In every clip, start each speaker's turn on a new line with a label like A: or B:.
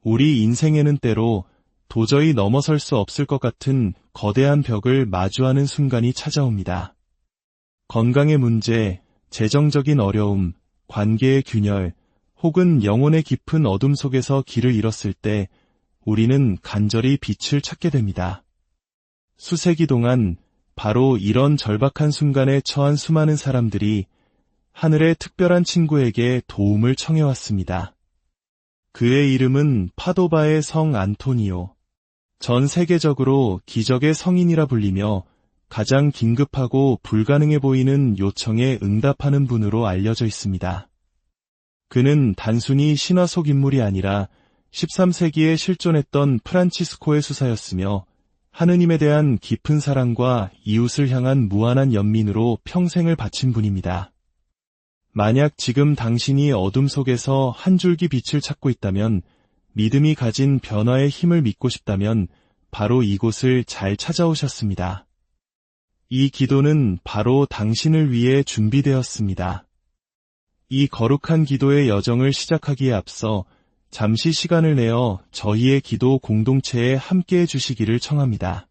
A: 우리 인생에는 때로 도저히 넘어설 수 없을 것 같은 거대한 벽을 마주하는 순간이 찾아옵니다. 건강의 문제, 재정적인 어려움, 관계의 균열, 혹은 영혼의 깊은 어둠 속에서 길을 잃었을 때 우리는 간절히 빛을 찾게 됩니다. 수세기 동안 바로 이런 절박한 순간에 처한 수많은 사람들이 하늘의 특별한 친구에게 도움을 청해왔습니다. 그의 이름은 파도바의 성 안토니오. 전 세계적으로 기적의 성인이라 불리며 가장 긴급하고 불가능해 보이는 요청에 응답하는 분으로 알려져 있습니다. 그는 단순히 신화 속 인물이 아니라 13세기에 실존했던 프란치스코의 수사였으며 하느님에 대한 깊은 사랑과 이웃을 향한 무한한 연민으로 평생을 바친 분입니다. 만약 지금 당신이 어둠 속에서 한 줄기 빛을 찾고 있다면, 믿음이 가진 변화의 힘을 믿고 싶다면 바로 이곳을 잘 찾아오셨습니다. 이 기도는 바로 당신을 위해 준비되었습니다. 이 거룩한 기도의 여정을 시작하기에 앞서 잠시 시간을 내어 저희의 기도 공동체에 함께해 주시기를 청합니다.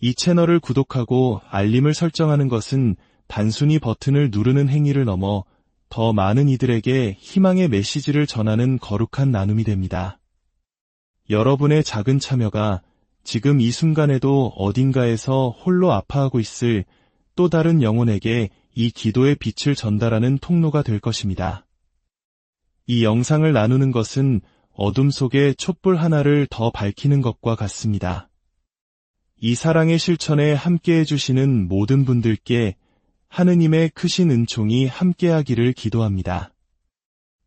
A: 이 채널을 구독하고 알림을 설정하는 것은 단순히 버튼을 누르는 행위를 넘어 더 많은 이들에게 희망의 메시지를 전하는 거룩한 나눔이 됩니다. 여러분의 작은 참여가 지금 이 순간에도 어딘가에서 홀로 아파하고 있을 또 다른 영혼에게 이 기도의 빛을 전달하는 통로가 될 것입니다. 이 영상을 나누는 것은 어둠 속에 촛불 하나를 더 밝히는 것과 같습니다. 이 사랑의 실천에 함께해 주시는 모든 분들께 하느님의 크신 은총이 함께하기를 기도합니다.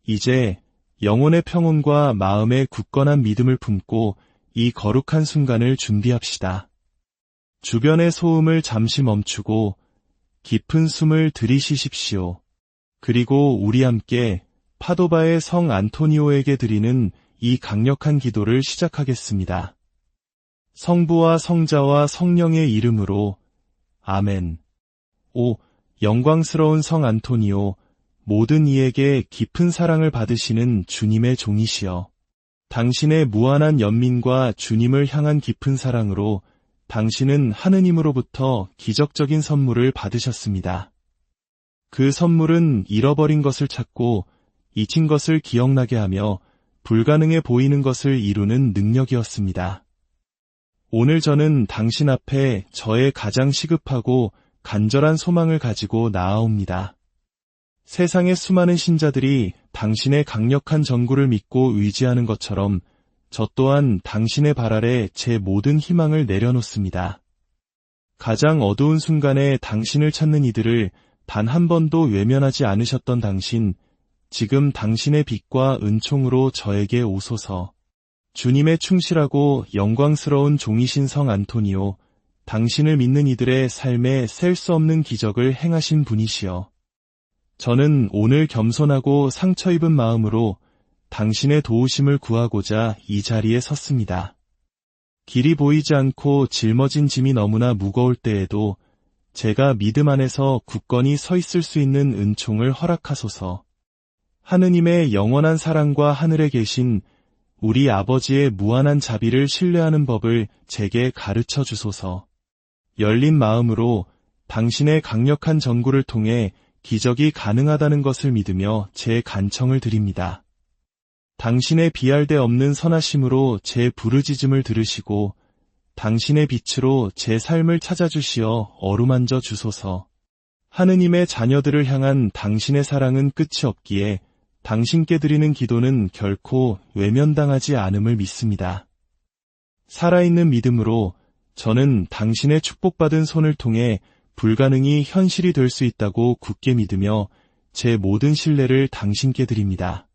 A: 이제 영혼의 평온과 마음의 굳건한 믿음을 품고 이 거룩한 순간을 준비합시다. 주변의 소음을 잠시 멈추고 깊은 숨을 들이쉬십시오. 그리고 우리 함께 파도바의 성 안토니오에게 드리는 이 강력한 기도를 시작하겠습니다. 성부와 성자와 성령의 이름으로 아멘. 오, 영광스러운 성 안토니오, 모든 이에게 깊은 사랑을 받으시는 주님의 종이시여. 당신의 무한한 연민과 주님을 향한 깊은 사랑으로 당신은 하느님으로부터 기적적인 선물을 받으셨습니다. 그 선물은 잃어버린 것을 찾고 잊힌 것을 기억나게 하며 불가능해 보이는 것을 이루는 능력이었습니다. 오늘 저는 당신 앞에 저의 가장 시급하고 간절한 소망을 가지고 나아옵니다. 세상의 수많은 신자들이 당신의 강력한 전구를 믿고 의지하는 것처럼 저 또한 당신의 발 아래 제 모든 희망을 내려놓습니다. 가장 어두운 순간에 당신을 찾는 이들을 단 한 번도 외면하지 않으셨던 당신, 지금 당신의 빛과 은총으로 저에게 오소서. 주님의 충실하고 영광스러운 종이신 성 안토니오, 당신을 믿는 이들의 삶에 셀 수 없는 기적을 행하신 분이시여. 저는 오늘 겸손하고 상처 입은 마음으로 당신의 도우심을 구하고자 이 자리에 섰습니다. 길이 보이지 않고 짊어진 짐이 너무나 무거울 때에도 제가 믿음 안에서 굳건히 서 있을 수 있는 은총을 허락하소서. 하느님의 영원한 사랑과 하늘에 계신 우리 아버지의 무한한 자비를 신뢰하는 법을 제게 가르쳐 주소서. 열린 마음으로 당신의 강력한 전구를 통해 기적이 가능하다는 것을 믿으며 제 간청을 드립니다. 당신의 비할 데 없는 선하심으로 제 부르짖음을 들으시고 당신의 빛으로 제 삶을 찾아주시어 어루만져 주소서. 하느님의 자녀들을 향한 당신의 사랑은 끝이 없기에 당신께 드리는 기도는 결코 외면당하지 않음을 믿습니다. 살아있는 믿음으로 저는 당신의 축복받은 손을 통해 불가능이 현실이 될 수 있다고 굳게 믿으며 제 모든 신뢰를 당신께 드립니다.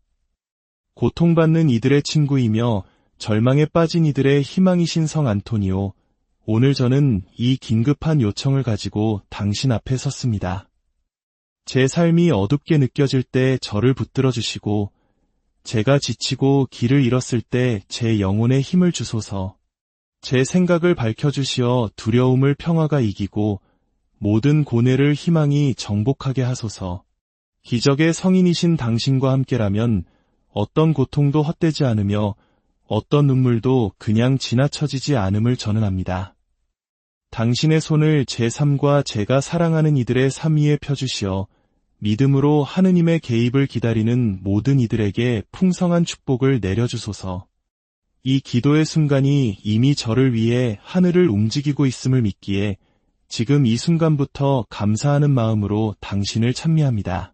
A: 고통받는 이들의 친구이며 절망에 빠진 이들의 희망이신 성 안토니오, 오늘 저는 이 긴급한 요청을 가지고 당신 앞에 섰습니다. 제 삶이 어둡게 느껴질 때 저를 붙들어 주시고, 제가 지치고 길을 잃었을 때 제 영혼에 힘을 주소서. 제 생각을 밝혀주시어 두려움을 평화가 이기고 모든 고뇌를 희망이 정복하게 하소서. 기적의 성인이신 당신과 함께라면 어떤 고통도 헛되지 않으며 어떤 눈물도 그냥 지나쳐지지 않음을 저는 압니다. 당신의 손을 제 삶과 제가 사랑하는 이들의 삶 위에 펴주시어 믿음으로 하느님의 개입을 기다리는 모든 이들에게 풍성한 축복을 내려주소서. 이 기도의 순간이 이미 저를 위해 하늘을 움직이고 있음을 믿기에 지금 이 순간부터 감사하는 마음으로 당신을 찬미합니다.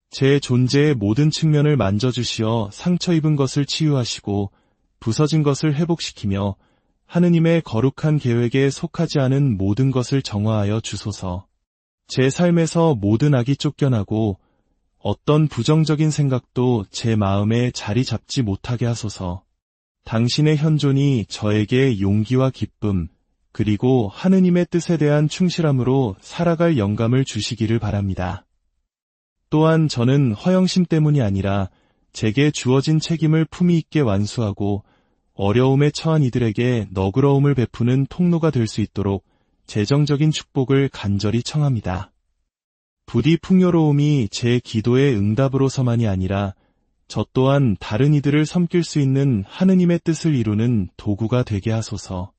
A: 제 존재의 모든 측면을 만져주시어 상처 입은 것을 치유하시고 부서진 것을 회복시키며 하느님의 거룩한 계획에 속하지 않은 모든 것을 정화하여 주소서. 제 삶에서 모든 악이 쫓겨나고 어떤 부정적인 생각도 제 마음에 자리 잡지 못하게 하소서. 당신의 현존이 저에게 용기와 기쁨, 그리고 하느님의 뜻에 대한 충실함으로 살아갈 영감을 주시기를 바랍니다. 또한 저는 허영심 때문이 아니라 제게 주어진 책임을 품위 있게 완수하고 어려움에 처한 이들에게 너그러움을 베푸는 통로가 될 수 있도록 재정적인 축복을 간절히 청합니다. 부디 풍요로움이 제 기도의 응답으로서만이 아니라 저 또한 다른 이들을 섬길 수 있는 하느님의 뜻을 이루는 도구가 되게 하소서.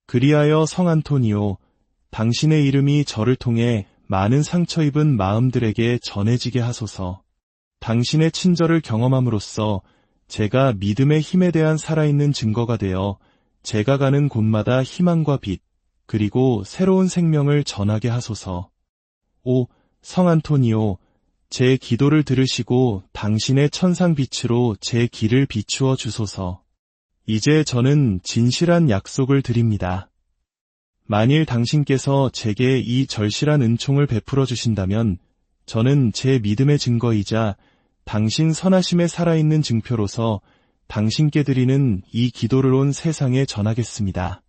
A: 그리하여 성 안토니오, 당신의 이름이 저를 통해 많은 상처 입은 마음들에게 전해지게 하소서. 당신의 친절을 경험함으로써 제가 믿음의 힘에 대한 살아있는 증거가 되어 제가 가는 곳마다 희망과 빛, 그리고 새로운 생명을 전하게 하소서. 오, 성 안토니오, 제 기도를 들으시고 당신의 천상빛으로 제 길을 비추어 주소서. 이제 저는 진실한 약속을 드립니다. 만일 당신께서 제게 이 절실한 은총을 베풀어 주신다면 저는 제 믿음의 증거이자 당신 선하심에 살아있는 증표로서 당신께 드리는 이 기도를 온 세상에 전하겠습니다.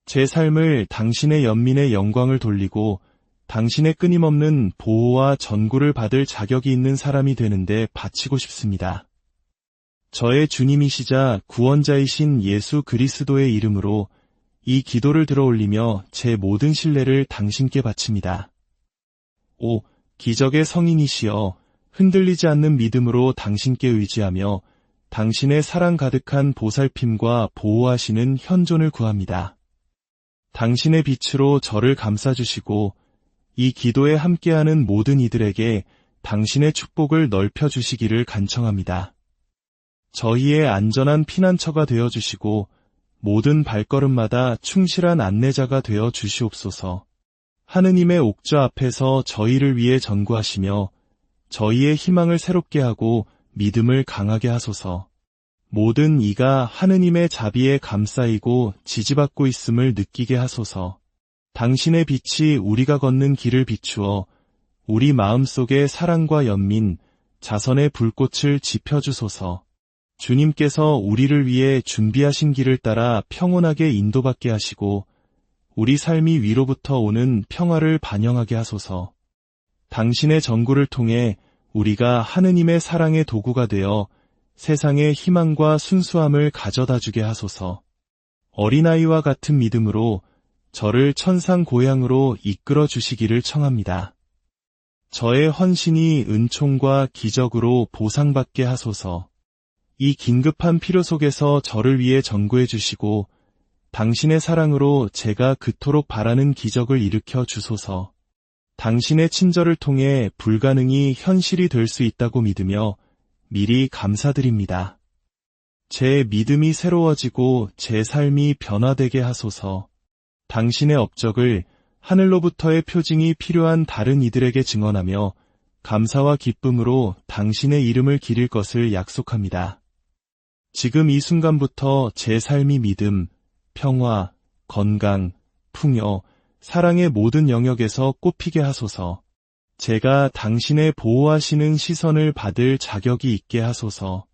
A: 제 삶을 당신의 연민의 영광을 돌리고 당신의 끊임없는 보호와 전구를 받을 자격이 있는 사람이 되는데 바치고 싶습니다. 저의 주님이시자 구원자이신 예수 그리스도의 이름으로 이 기도를 들어올리며 제 모든 신뢰를 당신께 바칩니다. 오, 기적의 성인이시여, 흔들리지 않는 믿음으로 당신께 의지하며 당신의 사랑 가득한 보살핌과 보호하시는 현존을 구합니다. 당신의 빛으로 저를 감싸주시고 이 기도에 함께하는 모든 이들에게 당신의 축복을 넓혀주시기를 간청합니다. 저희의 안전한 피난처가 되어주시고 모든 발걸음마다 충실한 안내자가 되어 주시옵소서. 하느님의 옥좌 앞에서 저희를 위해 전구하시며 저희의 희망을 새롭게 하고 믿음을 강하게 하소서. 모든 이가 하느님의 자비에 감싸이고 지지받고 있음을 느끼게 하소서. 당신의 빛이 우리가 걷는 길을 비추어 우리 마음속의 사랑과 연민, 자선의 불꽃을 지펴주소서. 주님께서 우리를 위해 준비하신 길을 따라 평온하게 인도받게 하시고 우리 삶이 위로부터 오는 평화를 반영하게 하소서. 당신의 전구를 통해 우리가 하느님의 사랑의 도구가 되어 세상에 희망과 순수함을 가져다 주게 하소서. 어린아이와 같은 믿음으로 저를 천상 고향으로 이끌어 주시기를 청합니다. 저의 헌신이 은총과 기적으로 보상받게 하소서. 이 긴급한 필요 속에서 저를 위해 전구해 주시고 당신의 사랑으로 제가 그토록 바라는 기적을 일으켜 주소서. 당신의 친절을 통해 불가능이 현실이 될 수 있다고 믿으며 미리 감사드립니다. 제 믿음이 새로워지고 제 삶이 변화되게 하소서. 당신의 업적을 하늘로부터의 표징이 필요한 다른 이들에게 증언하며 감사와 기쁨으로 당신의 이름을 기릴 것을 약속합니다. 지금 이 순간부터 제 삶이 믿음, 평화, 건강, 풍요, 사랑의 모든 영역에서 꽃피게 하소서. 제가 당신의 보호하시는 시선을 받을 자격이 있게 하소서.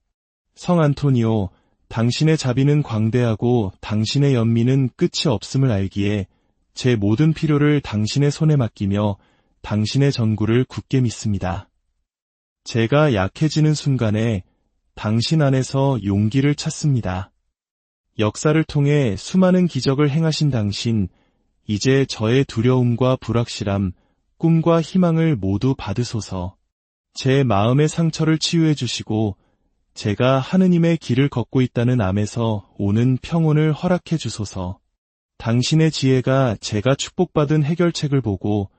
A: 성 안토니오, 당신의 자비는 광대하고 당신의 연민은 끝이 없음을 알기에 제 모든 필요를 당신의 손에 맡기며 당신의 전구를 굳게 믿습니다. 제가 약해지는 순간에 당신 안에서 용기를 찾습니다. 역사를 통해 수많은 기적을 행하신 당신, 이제 저의 두려움과 불확실함, 꿈과 희망을 모두 받으소서. 제 마음의 상처를 치유해 주시고 제가 하느님의 길을 걷고 있다는 암에서 오는 평온을 허락해 주소서. 당신의 지혜가 제가 축복받은 해결책을 보고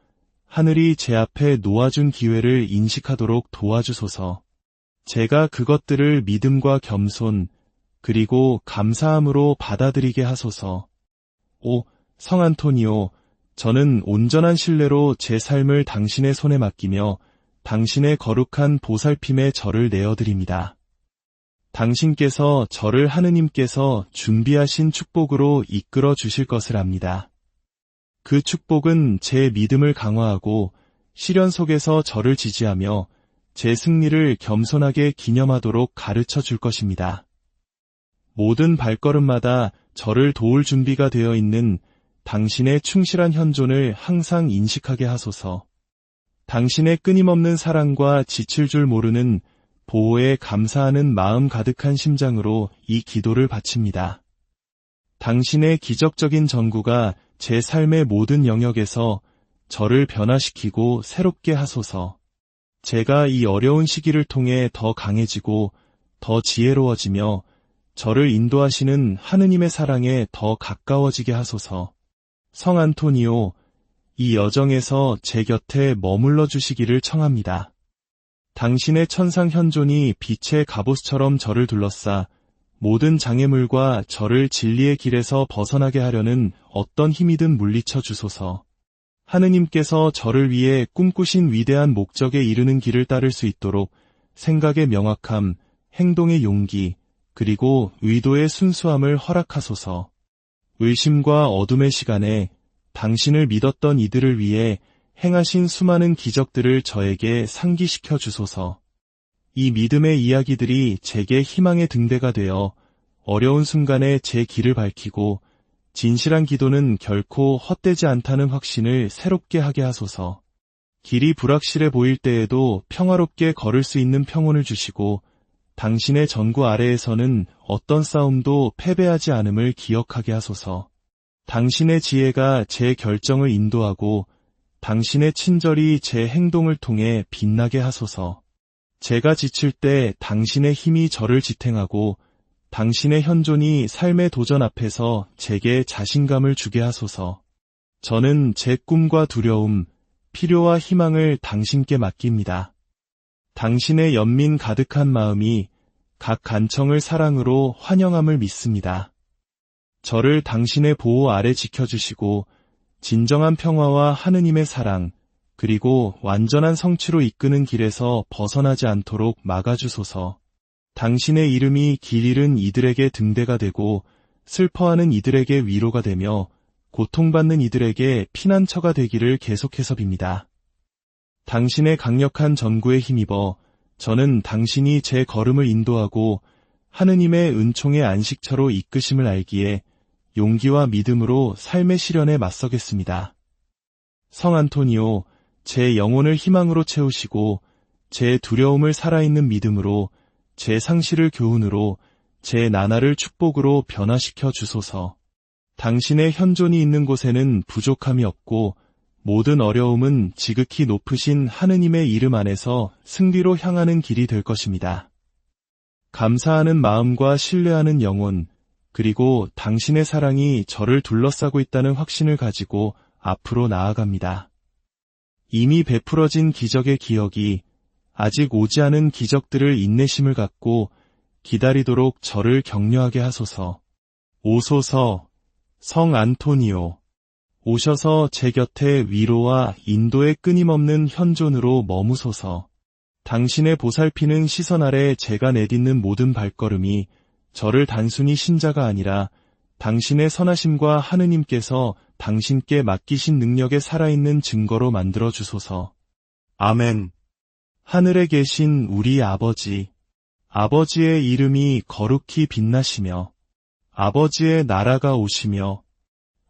A: 하늘이 제 앞에 놓아준 기회를 인식하도록 도와주소서. 제가 그것들을 믿음과 겸손, 그리고 감사함으로 받아들이게 하소서. 오, 성 안토니오, 저는 온전한 신뢰로 제 삶을 당신의 손에 맡기며 당신의 거룩한 보살핌에 저를 내어드립니다. 당신께서 저를 하느님께서 준비하신 축복으로 이끌어 주실 것을 압니다. 그 축복은 제 믿음을 강화하고 시련 속에서 저를 지지하며 제 승리를 겸손하게 기념하도록 가르쳐 줄 것입니다. 모든 발걸음마다 저를 도울 준비가 되어 있는 당신의 충실한 현존을 항상 인식하게 하소서. 당신의 끊임없는 사랑과 지칠 줄 모르는 보호에 감사하는 마음 가득한 심장으로 이 기도를 바칩니다. 당신의 기적적인 전구가 제 삶의 모든 영역에서 저를 변화시키고 새롭게 하소서. 제가 이 어려운 시기를 통해 더 강해지고 더 지혜로워지며 저를 인도하시는 하느님의 사랑에 더 가까워지게 하소서. 성 안토니오, 이 여정에서 제 곁에 머물러 주시기를 청합니다. 당신의 천상 현존이 빛의 갑옷처럼 저를 둘러싸 모든 장애물과 저를 진리의 길에서 벗어나게 하려는 어떤 힘이든 물리쳐 주소서. 하느님께서 저를 위해 꿈꾸신 위대한 목적에 이르는 길을 따를 수 있도록 생각의 명확함, 행동의 용기, 그리고 의도의 순수함을 허락하소서. 의심과 어둠의 시간에 당신을 믿었던 이들을 위해 행하신 수많은 기적들을 저에게 상기시켜 주소서. 이 믿음의 이야기들이 제게 희망의 등대가 되어 어려운 순간에 제 길을 밝히고 진실한 기도는 결코 헛되지 않다는 확신을 새롭게 하게 하소서. 길이 불확실해 보일 때에도 평화롭게 걸을 수 있는 평온을 주시고 당신의 전구 아래에서는 어떤 싸움도 패배하지 않음을 기억하게 하소서. 당신의 지혜가 제 결정을 인도하고 당신의 친절이 제 행동을 통해 빛나게 하소서. 제가 지칠 때 당신의 힘이 저를 지탱하고 당신의 현존이 삶의 도전 앞에서 제게 자신감을 주게 하소서. 저는 제 꿈과 두려움, 필요와 희망을 당신께 맡깁니다. 당신의 연민 가득한 마음이 각 간청을 사랑으로 환영함을 믿습니다. 저를 당신의 보호 아래 지켜주시고 진정한 평화와 하느님의 사랑, 그리고 완전한 성취로 이끄는 길에서 벗어나지 않도록 막아주소서. 당신의 이름이 길 잃은 이들에게 등대가 되고 슬퍼하는 이들에게 위로가 되며 고통받는 이들에게 피난처가 되기를 계속해서 빕니다. 당신의 강력한 전구에 힘입어 저는 당신이 제 걸음을 인도하고 하느님의 은총의 안식처로 이끄심을 알기에 용기와 믿음으로 삶의 시련에 맞서겠습니다. 성 안토니오, 제 영혼을 희망으로 채우시고 제 두려움을 살아있는 믿음으로, 제 상실을 교훈으로, 제 나날을 축복으로 변화시켜 주소서. 당신의 현존이 있는 곳에는 부족함이 없고 모든 어려움은 지극히 높으신 하느님의 이름 안에서 승리로 향하는 길이 될 것입니다. 감사하는 마음과 신뢰하는 영혼, 그리고 당신의 사랑이 저를 둘러싸고 있다는 확신을 가지고 앞으로 나아갑니다. 이미 베풀어진 기적의 기억이 아직 오지 않은 기적들을 인내심을 갖고 기다리도록 저를 격려하게 하소서. 오소서, 성 안토니오. 오셔서 제 곁에 위로와 인도의 끊임없는 현존으로 머무소서. 당신의 보살피는 시선 아래 제가 내딛는 모든 발걸음이 저를 단순히 신자가 아니라 당신의 선하심과 하느님께서 당신께 맡기신 능력에 살아있는 증거로 만들어 주소서. 아멘. 하늘에 계신 우리 아버지, 아버지의 이름이 거룩히 빛나시며 아버지의 나라가 오시며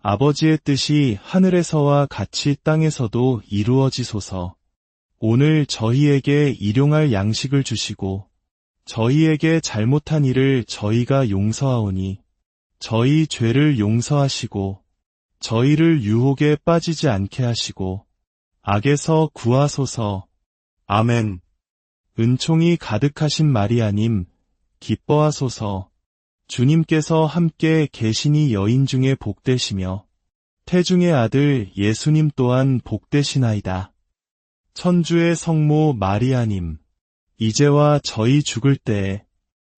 A: 아버지의 뜻이 하늘에서와 같이 땅에서도 이루어지소서. 오늘 저희에게 일용할 양식을 주시고 저희에게 잘못한 일을 저희가 용서하오니 저희 죄를 용서하시고 저희를 유혹에 빠지지 않게 하시고 악에서 구하소서. 아멘. 은총이 가득하신 마리아님, 기뻐하소서. 주님께서 함께 계시니 여인 중에 복되시며 태중의 아들 예수님 또한 복되시나이다. 천주의 성모 마리아님, 이제와 저희 죽을 때에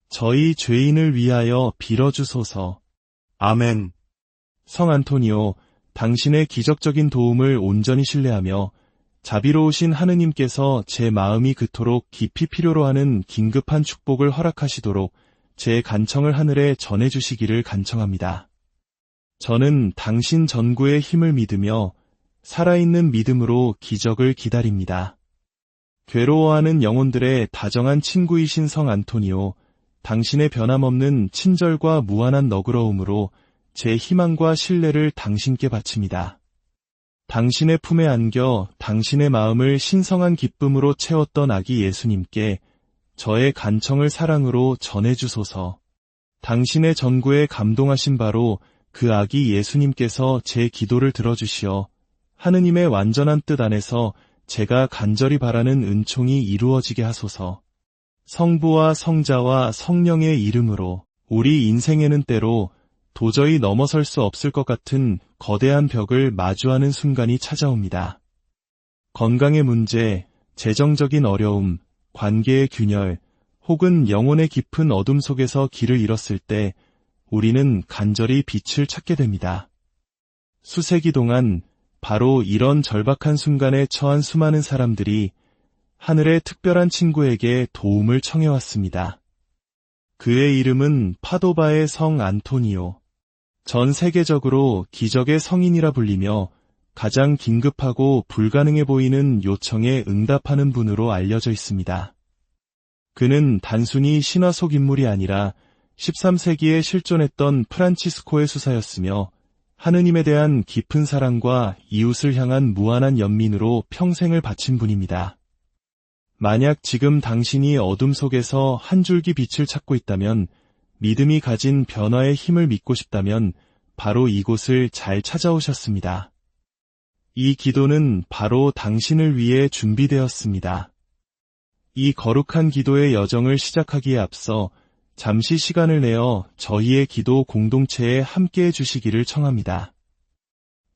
A: 저희 죄인을 위하여 빌어주소서. 아멘. 성 안토니오, 당신의 기적적인 도움을 온전히 신뢰하며 자비로우신 하느님께서 제 마음이 그토록 깊이 필요로 하는 긴급한 축복을 허락하시도록 제 간청을 하늘에 전해주시기를 간청합니다. 저는 당신 전구의 힘을 믿으며 살아있는 믿음으로 기적을 기다립니다. 괴로워하는 영혼들의 다정한 친구이신 성 안토니오, 당신의 변함없는 친절과 무한한 너그러움으로 제 희망과 신뢰를 당신께 바칩니다. 당신의 품에 안겨 당신의 마음을 신성한 기쁨으로 채웠던 아기 예수님께 저의 간청을 사랑으로 전해주소서. 당신의 전구에 감동하신 바로 그 아기 예수님께서 제 기도를 들어주시어 하느님의 완전한 뜻 안에서 제가 간절히 바라는 은총이 이루어지게 하소서. 성부와 성자와 성령의 이름으로. 우리 인생에는 때로 도저히 넘어설 수 없을 것 같은 거대한 벽을 마주하는 순간이 찾아옵니다. 건강의 문제, 재정적인 어려움, 관계의 균열, 혹은 영혼의 깊은 어둠 속에서 길을 잃었을 때 우리는 간절히 빛을 찾게 됩니다. 수세기 동안 바로 이런 절박한 순간에 처한 수많은 사람들이 하늘의 특별한 친구에게 도움을 청해왔습니다. 그의 이름은 파도바의 성 안토니오. 전 세계적으로 기적의 성인이라 불리며 가장 긴급하고 불가능해 보이는 요청에 응답하는 분으로 알려져 있습니다. 그는 단순히 신화 속 인물이 아니라 13세기에 실존했던 프란치스코의 수사였으며 하느님에 대한 깊은 사랑과 이웃을 향한 무한한 연민으로 평생을 바친 분입니다. 만약 지금 당신이 어둠 속에서 한 줄기 빛을 찾고 있다면, 믿음이 가진 변화의 힘을 믿고 싶다면 바로 이곳을 잘 찾아오셨습니다. 이 기도는 바로 당신을 위해 준비되었습니다. 이 거룩한 기도의 여정을 시작하기에 앞서 잠시 시간을 내어 저희의 기도 공동체에 함께해 주시기를 청합니다.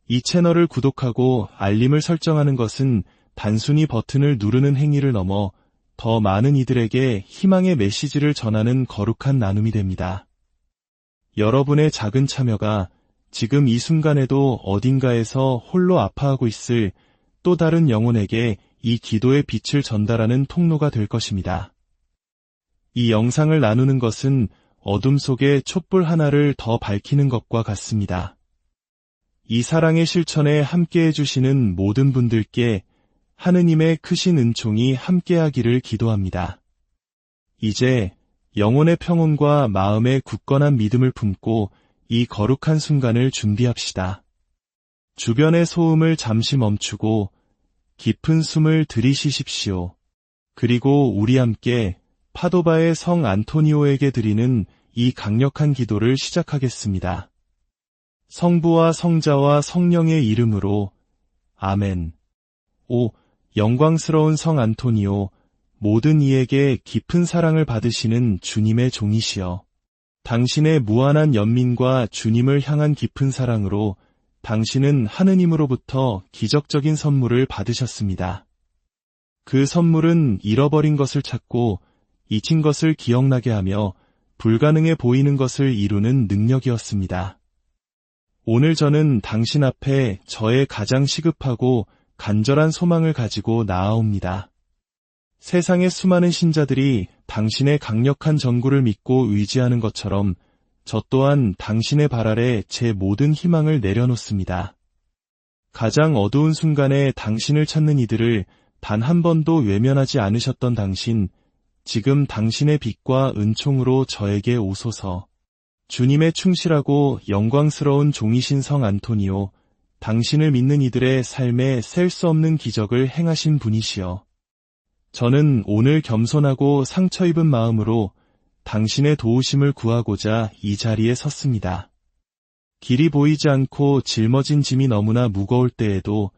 A: 이 채널을 구독하고 알림을 설정하는 것은 단순히 버튼을 누르는 행위를 넘어 더 많은 이들에게 희망의 메시지를 전하는 거룩한 나눔이 됩니다. 여러분의 작은 참여가 지금 이 순간에도 어딘가에서 홀로 아파하고 있을 또 다른 영혼에게 이 기도의 빛을 전달하는 통로가 될 것입니다. 이 영상을 나누는 것은 어둠 속에 촛불 하나를 더 밝히는 것과 같습니다. 이 사랑의 실천에 함께해 주시는 모든 분들께 하느님의 크신 은총이 함께하기를 기도합니다. 이제 영혼의 평온과 마음의 굳건한 믿음을 품고 이 거룩한 순간을 준비합시다. 주변의 소음을 잠시 멈추고 깊은 숨을 들이쉬십시오. 그리고 우리 함께 파도바의 성 안토니오에게 드리는 이 강력한 기도를 시작하겠습니다. 성부와 성자와 성령의 이름으로 아멘. 오, 영광스러운 성 안토니오, 모든 이에게 깊은 사랑을 받으시는 주님의 종이시여. 당신의 무한한 연민과 주님을 향한 깊은 사랑으로 당신은 하느님으로부터 기적적인 선물을 받으셨습니다. 그 선물은 잃어버린 것을 찾고 잊힌 것을 기억나게 하며 불가능해 보이는 것을 이루는 능력이었습니다. 오늘 저는 당신 앞에 저의 가장 시급하고 간절한 소망을 가지고 나아옵니다. 세상의 수많은 신자들이 당신의 강력한 전구를 믿고 의지하는 것처럼 저 또한 당신의 발 아래 제 모든 희망을 내려놓습니다. 가장 어두운 순간에 당신을 찾는 이들을 단 한 번도 외면하지 않으셨던 당신, 지금 당신의 빛과 은총으로 저에게 오소서. 주님의 충실하고 영광스러운 종이신 성 안토니오, 당신을 믿는 이들의 삶에 셀 수 없는 기적을 행하신 분이시여. 저는 오늘 겸손하고 상처 입은 마음으로 당신의 도우심을 구하고자 이 자리에 섰습니다. 길이 보이지 않고 짊어진 짐이 너무나 무거울 때에도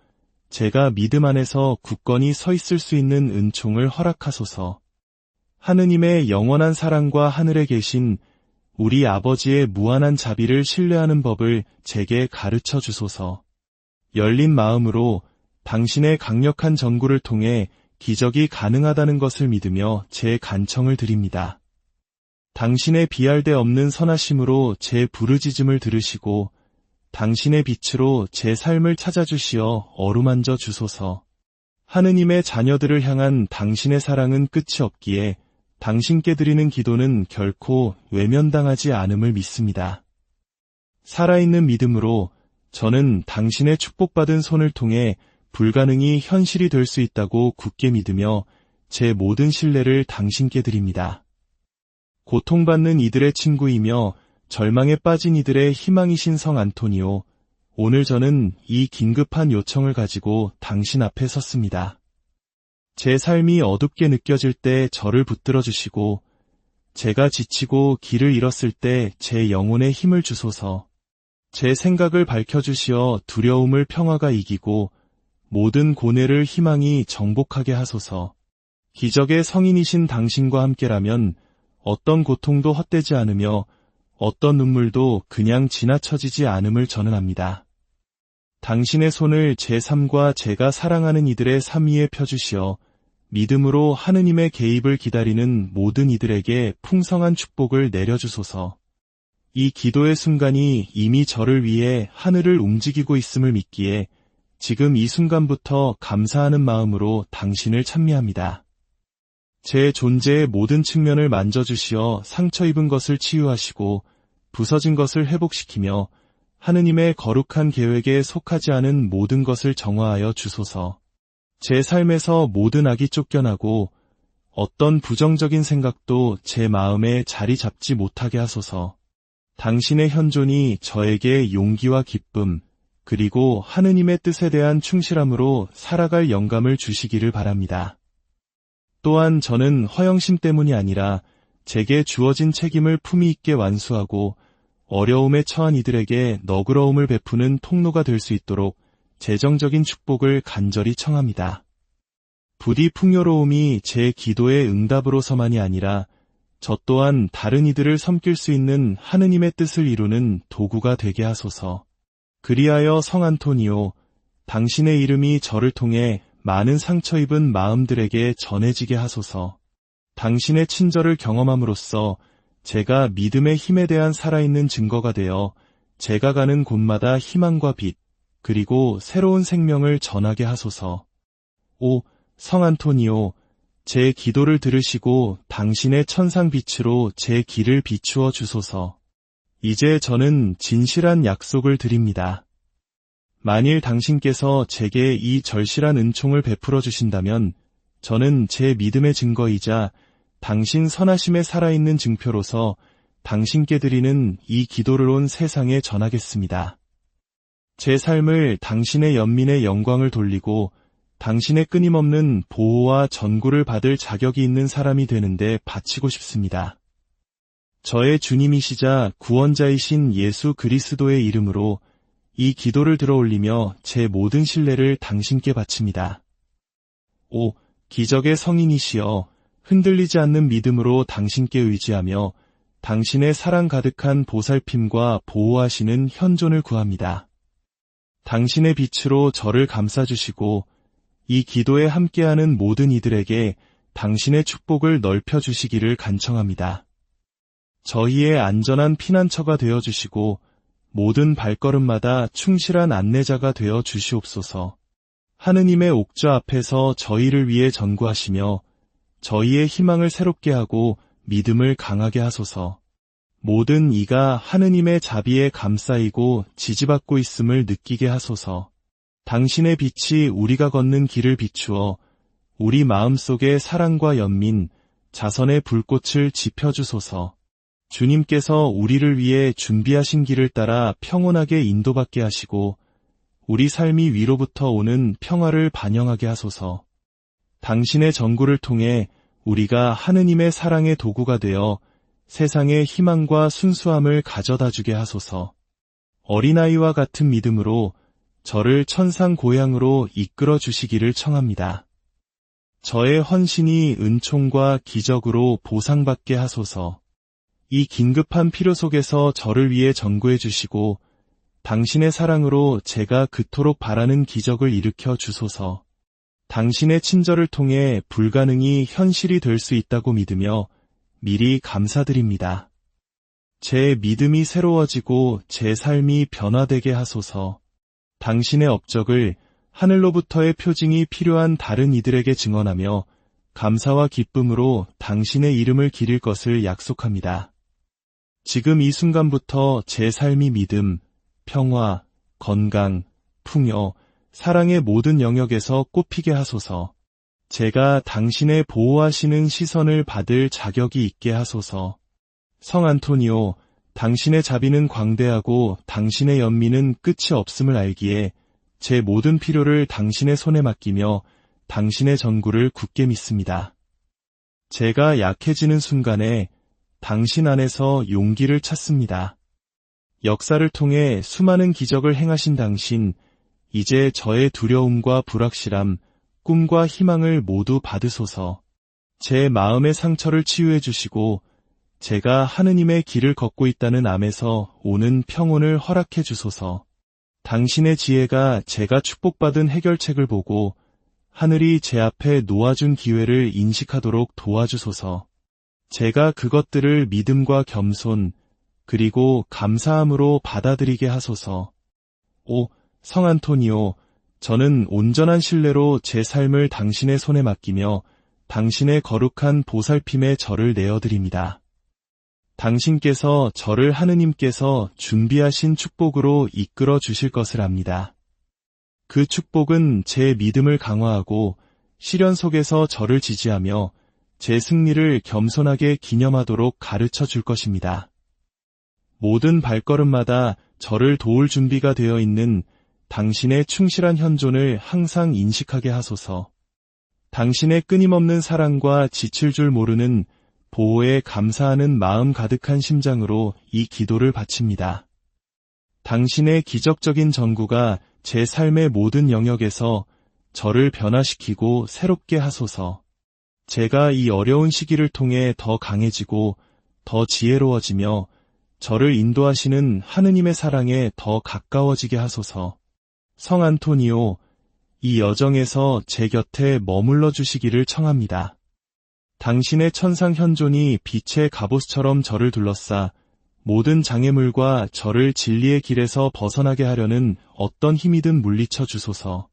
A: 제가 믿음 안에서 굳건히 서 있을 수 있는 은총을 허락하소서. 하느님의 영원한 사랑과 하늘에 계신 우리 아버지의 무한한 자비를 신뢰하는 법을 제게 가르쳐 주소서. 열린 마음으로 당신의 강력한 전구를 통해 기적이 가능하다는 것을 믿으며 제 간청을 드립니다. 당신의 비할 데 없는 선하심으로 제 부르짖음을 들으시고 당신의 빛으로 제 삶을 찾아주시어 어루만져 주소서. 하느님의 자녀들을 향한 당신의 사랑은 끝이 없기에 당신께 드리는 기도는 결코 외면당하지 않음을 믿습니다. 살아있는 믿음으로 저는 당신의 축복받은 손을 통해 불가능이 현실이 될 수 있다고 굳게 믿으며 제 모든 신뢰를 당신께 드립니다. 고통받는 이들의 친구이며 절망에 빠진 이들의 희망이신 성 안토니오, 오늘 저는 이 긴급한 요청을 가지고 당신 앞에 섰습니다. 제 삶이 어둡게 느껴질 때 저를 붙들어 주시고 제가 지치고 길을 잃었을 때 제 영혼에 힘을 주소서. 제 생각을 밝혀주시어 두려움을 평화가 이기고 모든 고뇌를 희망이 정복하게 하소서. 기적의 성인이신 당신과 함께라면 어떤 고통도 헛되지 않으며 어떤 눈물도 그냥 지나쳐지지 않음을 저는 압니다. 당신의 손을 제 삶과 제가 사랑하는 이들의 삶 위에 펴주시어 믿음으로 하느님의 개입을 기다리는 모든 이들에게 풍성한 축복을 내려주소서. 이 기도의 순간이 이미 저를 위해 하늘을 움직이고 있음을 믿기에 지금 이 순간부터 감사하는 마음으로 당신을 찬미합니다. 제 존재의 모든 측면을 만져주시어 상처 입은 것을 치유하시고 부서진 것을 회복시키며 하느님의 거룩한 계획에 속하지 않은 모든 것을 정화하여 주소서. 제 삶에서 모든 악이 쫓겨나고 어떤 부정적인 생각도 제 마음에 자리 잡지 못하게 하소서. 당신의 현존이 저에게 용기와 기쁨, 그리고 하느님의 뜻에 대한 충실함으로 살아갈 영감을 주시기를 바랍니다. 또한 저는 허영심 때문이 아니라 제게 주어진 책임을 품위 있게 완수하고 어려움에 처한 이들에게 너그러움을 베푸는 통로가 될 수 있도록 재정적인 축복을 간절히 청합니다. 부디 풍요로움이 제 기도의 응답으로서만이 아니라 저 또한 다른 이들을 섬길 수 있는 하느님의 뜻을 이루는 도구가 되게 하소서. 그리하여 성 안토니오, 당신의 이름이 저를 통해 많은 상처 입은 마음들에게 전해지게 하소서. 당신의 친절을 경험함으로써 제가 믿음의 힘에 대한 살아있는 증거가 되어 제가 가는 곳마다 희망과 빛, 그리고 새로운 생명을 전하게 하소서. 오, 성 안토니오, 제 기도를 들으시고 당신의 천상 빛으로 제 길을 비추어 주소서. 이제 저는 진실한 약속을 드립니다. 만일 당신께서 제게 이 절실한 은총을 베풀어 주신다면 저는 제 믿음의 증거이자 당신 선하심에 살아있는 증표로서 당신께 드리는 이 기도를 온 세상에 전하겠습니다. 제 삶을 당신의 연민의 영광을 돌리고 당신의 끊임없는 보호와 전구를 받을 자격이 있는 사람이 되는데 바치고 싶습니다. 저의 주님이시자 구원자이신 예수 그리스도의 이름으로 이 기도를 들어올리며 제 모든 신뢰를 당신께 바칩니다. 오, 기적의 성인이시여, 흔들리지 않는 믿음으로 당신께 의지하며 당신의 사랑 가득한 보살핌과 보호하시는 현존을 구합니다. 당신의 빛으로 저를 감싸주시고 이 기도에 함께하는 모든 이들에게 당신의 축복을 넓혀주시기를 간청합니다. 저희의 안전한 피난처가 되어주시고 모든 발걸음마다 충실한 안내자가 되어 주시옵소서. 하느님의 옥좌 앞에서 저희를 위해 전구하시며 저희의 희망을 새롭게 하고 믿음을 강하게 하소서. 모든 이가 하느님의 자비에 감싸이고 지지받고 있음을 느끼게 하소서. 당신의 빛이 우리가 걷는 길을 비추어 우리 마음속의 사랑과 연민, 자선의 불꽃을 지펴주소서. 주님께서 우리를 위해 준비하신 길을 따라 평온하게 인도받게 하시고 우리 삶이 위로부터 오는 평화를 반영하게 하소서. 당신의 전구를 통해 우리가 하느님의 사랑의 도구가 되어 세상의 희망과 순수함을 가져다 주게 하소서. 어린아이와 같은 믿음으로 저를 천상 고향으로 이끌어 주시기를 청합니다. 저의 헌신이 은총과 기적으로 보상받게 하소서. 이 긴급한 필요 속에서 저를 위해 전구해 주시고 당신의 사랑으로 제가 그토록 바라는 기적을 일으켜 주소서. 당신의 친절을 통해 불가능이 현실이 될 수 있다고 믿으며 미리 감사드립니다. 제 믿음이 새로워지고 제 삶이 변화되게 하소서. 당신의 업적을 하늘로부터의 표징이 필요한 다른 이들에게 증언하며 감사와 기쁨으로 당신의 이름을 기릴 것을 약속합니다. 지금 이 순간부터 제 삶이 믿음, 평화, 건강, 풍요, 사랑의 모든 영역에서 꽃피게 하소서. 제가 당신의 보호하시는 시선을 받을 자격이 있게 하소서. 성 안토니오, 당신의 자비는 광대하고 당신의 연민은 끝이 없음을 알기에 제 모든 필요를 당신의 손에 맡기며 당신의 전구를 굳게 믿습니다. 제가 약해지는 순간에 당신 안에서 용기를 찾습니다. 역사를 통해 수많은 기적을 행하신 당신, 이제 저의 두려움과 불확실함, 꿈과 희망을 모두 받으소서. 제 마음의 상처를 치유해 주시고 제가 하느님의 길을 걷고 있다는 암에서 오는 평온을 허락해 주소서. 당신의 지혜가 제가 축복받은 해결책을 보고 하늘이 제 앞에 놓아준 기회를 인식하도록 도와주소서. 제가 그것들을 믿음과 겸손, 그리고 감사함으로 받아들이게 하소서. 오, 성 안토니오, 저는 온전한 신뢰로 제 삶을 당신의 손에 맡기며 당신의 거룩한 보살핌에 저를 내어드립니다. 당신께서 저를 하느님께서 준비하신 축복으로 이끌어 주실 것을 압니다. 그 축복은 제 믿음을 강화하고 시련 속에서 저를 지지하며 제 승리를 겸손하게 기념하도록 가르쳐 줄 것입니다. 모든 발걸음마다 저를 도울 준비가 되어 있는 당신의 충실한 현존을 항상 인식하게 하소서. 당신의 끊임없는 사랑과 지칠 줄 모르는 보호에 감사하는 마음 가득한 심장으로 이 기도를 바칩니다. 당신의 기적적인 전구가 제 삶의 모든 영역에서 저를 변화시키고 새롭게 하소서. 제가 이 어려운 시기를 통해 더 강해지고 더 지혜로워지며 저를 인도하시는 하느님의 사랑에 더 가까워지게 하소서. 성 안토니오, 이 여정에서 제 곁에 머물러 주시기를 청합니다. 당신의 천상 현존이 빛의 갑옷처럼 저를 둘러싸 모든 장애물과 저를 진리의 길에서 벗어나게 하려는 어떤 힘이든 물리쳐 주소서.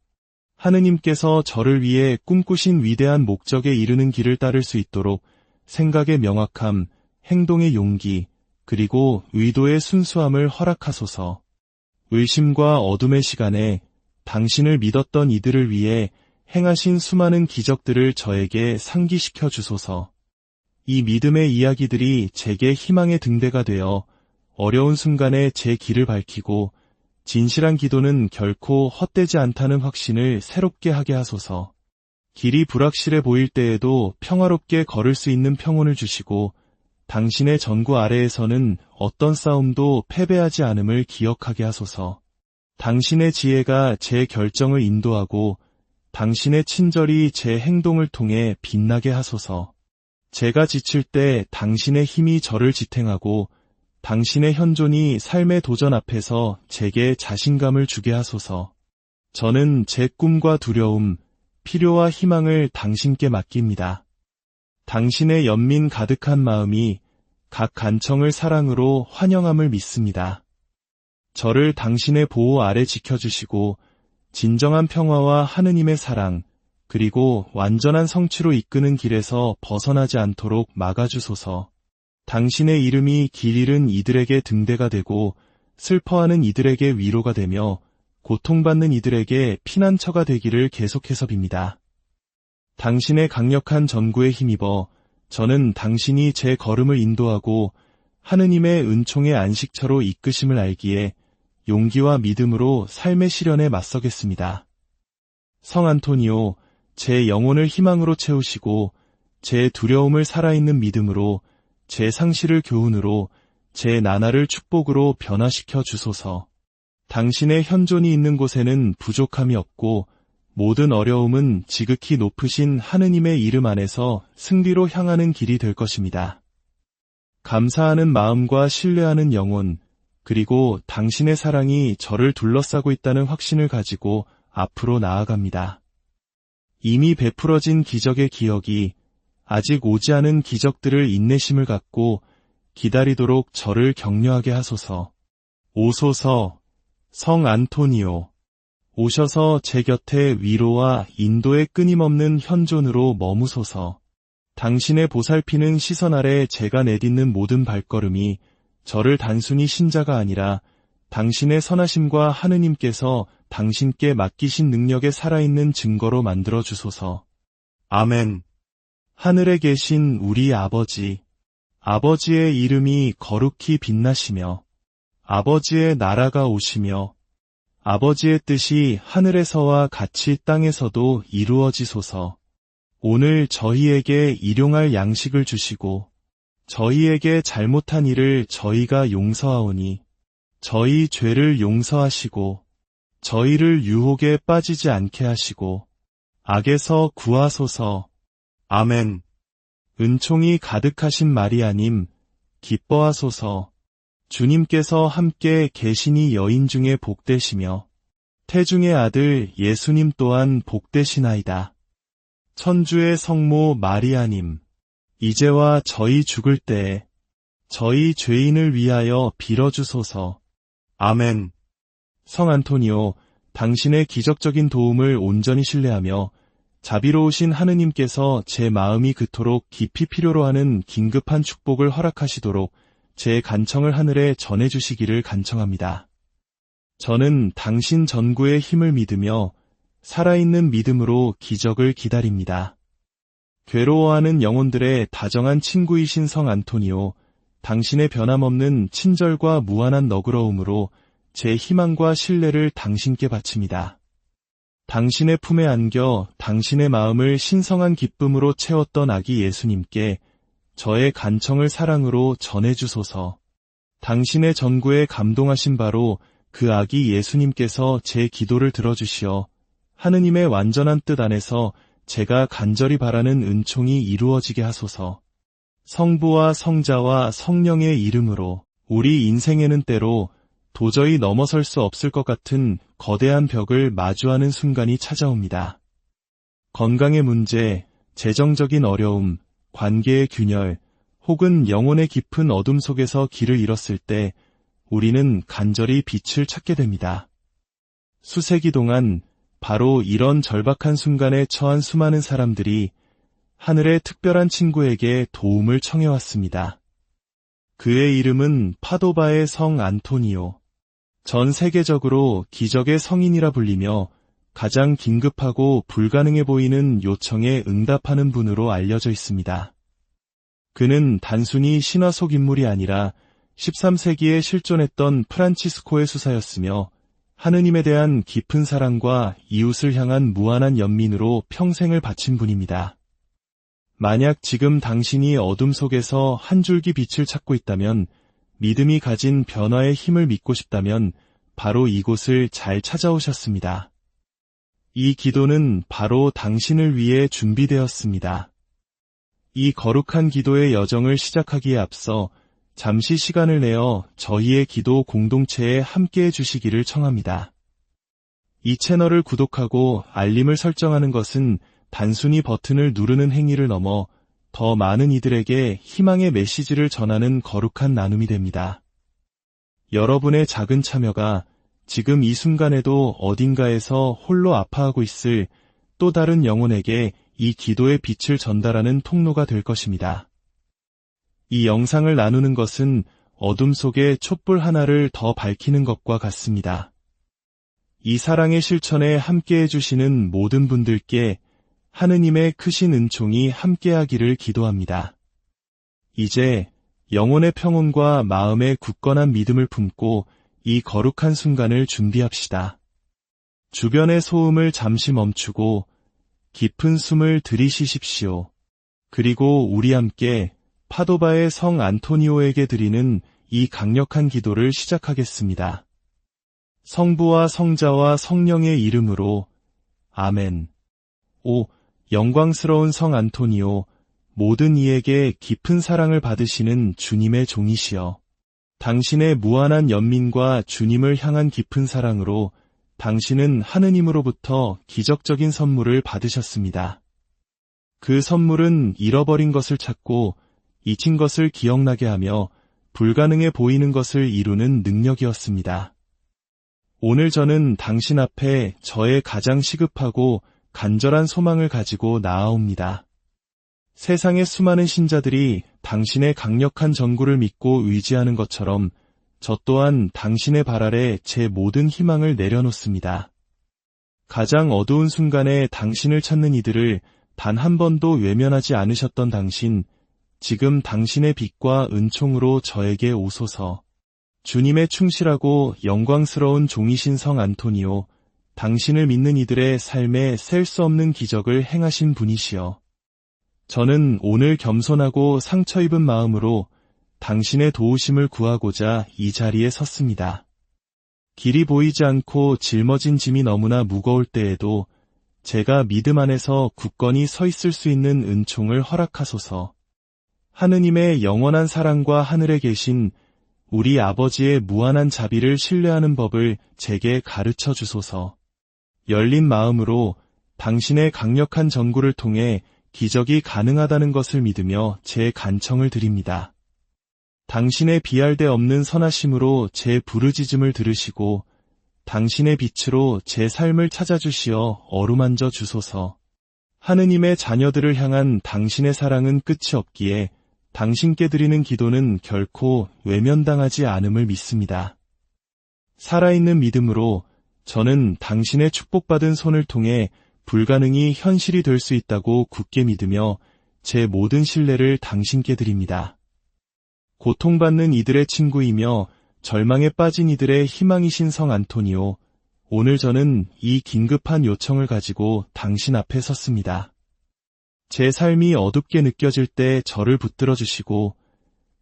A: 하느님께서 저를 위해 꿈꾸신 위대한 목적에 이르는 길을 따를 수 있도록 생각의 명확함, 행동의 용기, 그리고 의도의 순수함을 허락하소서. 의심과 어둠의 시간에 당신을 믿었던 이들을 위해 행하신 수많은 기적들을 저에게 상기시켜 주소서. 이 믿음의 이야기들이 제게 희망의 등대가 되어 어려운 순간에 제 길을 밝히고 진실한 기도는 결코 헛되지 않다는 확신을 새롭게 하게 하소서. 길이 불확실해 보일 때에도 평화롭게 걸을 수 있는 평온을 주시고 당신의 전구 아래에서는 어떤 싸움도 패배하지 않음을 기억하게 하소서. 당신의 지혜가 제 결정을 인도하고 당신의 친절이 제 행동을 통해 빛나게 하소서. 제가 지칠 때 당신의 힘이 저를 지탱하고 당신의 현존이 삶의 도전 앞에서 제게 자신감을 주게 하소서. 저는 제 꿈과 두려움, 필요와 희망을 당신께 맡깁니다. 당신의 연민 가득한 마음이 각 간청을 사랑으로 환영함을 믿습니다. 저를 당신의 보호 아래 지켜주시고 진정한 평화와 하느님의 사랑, 그리고 완전한 성취로 이끄는 길에서 벗어나지 않도록 막아주소서. 당신의 이름이 길 잃은 이들에게 등대가 되고 슬퍼하는 이들에게 위로가 되며 고통받는 이들에게 피난처가 되기를 계속해서 빕니다. 당신의 강력한 전구에 힘입어 저는 당신이 제 걸음을 인도하고 하느님의 은총의 안식처로 이끄심을 알기에 용기와 믿음으로 삶의 시련에 맞서겠습니다. 성 안토니오, 제 영혼을 희망으로 채우시고 제 두려움을 살아있는 믿음으로, 제 상실을 교훈으로, 제 나날을 축복으로 변화시켜 주소서. 당신의 현존이 있는 곳에는 부족함이 없고 모든 어려움은 지극히 높으신 하느님의 이름 안에서 승리로 향하는 길이 될 것입니다. 감사하는 마음과 신뢰하는 영혼, 그리고 당신의 사랑이 저를 둘러싸고 있다는 확신을 가지고 앞으로 나아갑니다. 이미 베풀어진 기적의 기억이 아직 오지 않은 기적들을 인내심을 갖고 기다리도록 저를 격려하게 하소서. 오소서, 성 안토니오. 오셔서 제 곁에 위로와 인도의 끊임없는 현존으로 머무소서. 당신의 보살피는 시선 아래 제가 내딛는 모든 발걸음이 저를 단순히 신자가 아니라 당신의 선하심과 하느님께서 당신께 맡기신 능력에 살아있는 증거로 만들어 주소서. 아멘. 하늘에 계신 우리 아버지, 아버지의 이름이 거룩히 빛나시며 아버지의 나라가 오시며 아버지의 뜻이 하늘에서와 같이 땅에서도 이루어지소서. 오늘 저희에게 일용할 양식을 주시고 저희에게 잘못한 일을 저희가 용서하오니 저희 죄를 용서하시고 저희를 유혹에 빠지지 않게 하시고 악에서 구하소서. 아멘. 은총이 가득하신 마리아님, 기뻐하소서. 주님께서 함께 계시니 여인 중에 복되시며 태중의 아들 예수님 또한 복되시나이다. 천주의 성모 마리아님, 이제와 저희 죽을 때에 저희 죄인을 위하여 빌어주소서. 아멘. 성 안토니오, 당신의 기적적인 도움을 온전히 신뢰하며 자비로우신 하느님께서 제 마음이 그토록 깊이 필요로 하는 긴급한 축복을 허락하시도록 제 간청을 하늘에 전해주시기를 간청합니다. 저는 당신 전구의 힘을 믿으며 살아있는 믿음으로 기적을 기다립니다. 괴로워하는 영혼들의 다정한 친구이신 성 안토니오, 당신의 변함없는 친절과 무한한 너그러움으로 제 희망과 신뢰를 당신께 바칩니다. 당신의 품에 안겨 당신의 마음을 신성한 기쁨으로 채웠던 아기 예수님께 저의 간청을 사랑으로 전해주소서. 당신의 전구에 감동하신 바로 그 아기 예수님께서 제 기도를 들어주시어 하느님의 완전한 뜻 안에서 제가 간절히 바라는 은총이 이루어지게 하소서. 성부와 성자와 성령의 이름으로 우리 인생에는 때로 도저히 넘어설 수 없을 것 같은 거대한 벽을 마주하는 순간이 찾아옵니다. 건강의 문제, 재정적인 어려움, 관계의 균열, 혹은 영혼의 깊은 어둠 속에서 길을 잃었을 때 우리는 간절히 빛을 찾게 됩니다. 수세기 동안 바로 이런 절박한 순간에 처한 수많은 사람들이 하늘의 특별한 친구에게 도움을 청해왔습니다. 그의 이름은 파도바의 성 안토니오. 전 세계적으로 기적의 성인이라 불리며 가장 긴급하고 불가능해 보이는 요청에 응답하는 분으로 알려져 있습니다. 그는 단순히 신화 속 인물이 아니라 13세기에 실존했던 프란치스코의 수사였으며 하느님에 대한 깊은 사랑과 이웃을 향한 무한한 연민으로 평생을 바친 분입니다. 만약 지금 당신이 어둠 속에서 한 줄기 빛을 찾고 있다면, 믿음이 가진 변화의 힘을 믿고 싶다면 바로 이곳을 잘 찾아오셨습니다. 이 기도는 바로 당신을 위해 준비되었습니다. 이 거룩한 기도의 여정을 시작하기에 앞서 잠시 시간을 내어 저희의 기도 공동체에 함께해 주시기를 청합니다. 이 채널을 구독하고 알림을 설정하는 것은 단순히 버튼을 누르는 행위를 넘어 더 많은 이들에게 희망의 메시지를 전하는 거룩한 나눔이 됩니다. 여러분의 작은 참여가 지금 이 순간에도 어딘가에서 홀로 아파하고 있을 또 다른 영혼에게 이 기도의 빛을 전달하는 통로가 될 것입니다. 이 영상을 나누는 것은 어둠 속에 촛불 하나를 더 밝히는 것과 같습니다. 이 사랑의 실천에 함께해 주시는 모든 분들께 하느님의 크신 은총이 함께하기를 기도합니다. 이제 영혼의 평온과 마음의 굳건한 믿음을 품고 이 거룩한 순간을 준비합시다. 주변의 소음을 잠시 멈추고 깊은 숨을 들이쉬십시오. 그리고 우리 함께 파도바의 성 안토니오에게 드리는 이 강력한 기도를 시작하겠습니다. 성부와 성자와 성령의 이름으로 아멘. 오, 영광스러운 성 안토니오, 모든 이에게 깊은 사랑을 받으시는 주님의 종이시여. 당신의 무한한 연민과 주님을 향한 깊은 사랑으로 당신은 하느님으로부터 기적적인 선물을 받으셨습니다. 그 선물은 잃어버린 것을 찾고 잊힌 것을 기억나게 하며 불가능해 보이는 것을 이루는 능력이었습니다. 오늘 저는 당신 앞에 저의 가장 시급하고 간절한 소망을 가지고 나아옵니다. 세상의 수많은 신자들이 당신의 강력한 전구를 믿고 의지하는 것처럼 저 또한 당신의 발 아래 제 모든 희망을 내려놓습니다. 가장 어두운 순간에 당신을 찾는 이들을 단 한 번도 외면하지 않으셨던 당신, 지금 당신의 빛과 은총으로 저에게 오소서. 주님의 충실하고 영광스러운 종이신 성 안토니오, 당신을 믿는 이들의 삶에 셀 수 없는 기적을 행하신 분이시여. 저는 오늘 겸손하고 상처 입은 마음으로 당신의 도우심을 구하고자 이 자리에 섰습니다. 길이 보이지 않고 짊어진 짐이 너무나 무거울 때에도 제가 믿음 안에서 굳건히 서 있을 수 있는 은총을 허락하소서. 하느님의 영원한 사랑과 하늘에 계신 우리 아버지의 무한한 자비를 신뢰하는 법을 제게 가르쳐 주소서. 열린 마음으로 당신의 강력한 전구를 통해 기적이 가능하다는 것을 믿으며 제 간청을 드립니다. 당신의 비할 데 없는 선하심으로 제 부르짖음을 들으시고 당신의 빛으로 제 삶을 찾아주시어 어루만져 주소서. 하느님의 자녀들을 향한 당신의 사랑은 끝이 없기에 당신께 드리는 기도는 결코 외면당하지 않음을 믿습니다. 살아있는 믿음으로 저는 당신의 축복받은 손을 통해 불가능이 현실이 될 수 있다고 굳게 믿으며 제 모든 신뢰를 당신께 드립니다. 고통받는 이들의 친구이며 절망에 빠진 이들의 희망이신 성 안토니오, 오늘 저는 이 긴급한 요청을 가지고 당신 앞에 섰습니다. 제 삶이 어둡게 느껴질 때 저를 붙들어 주시고,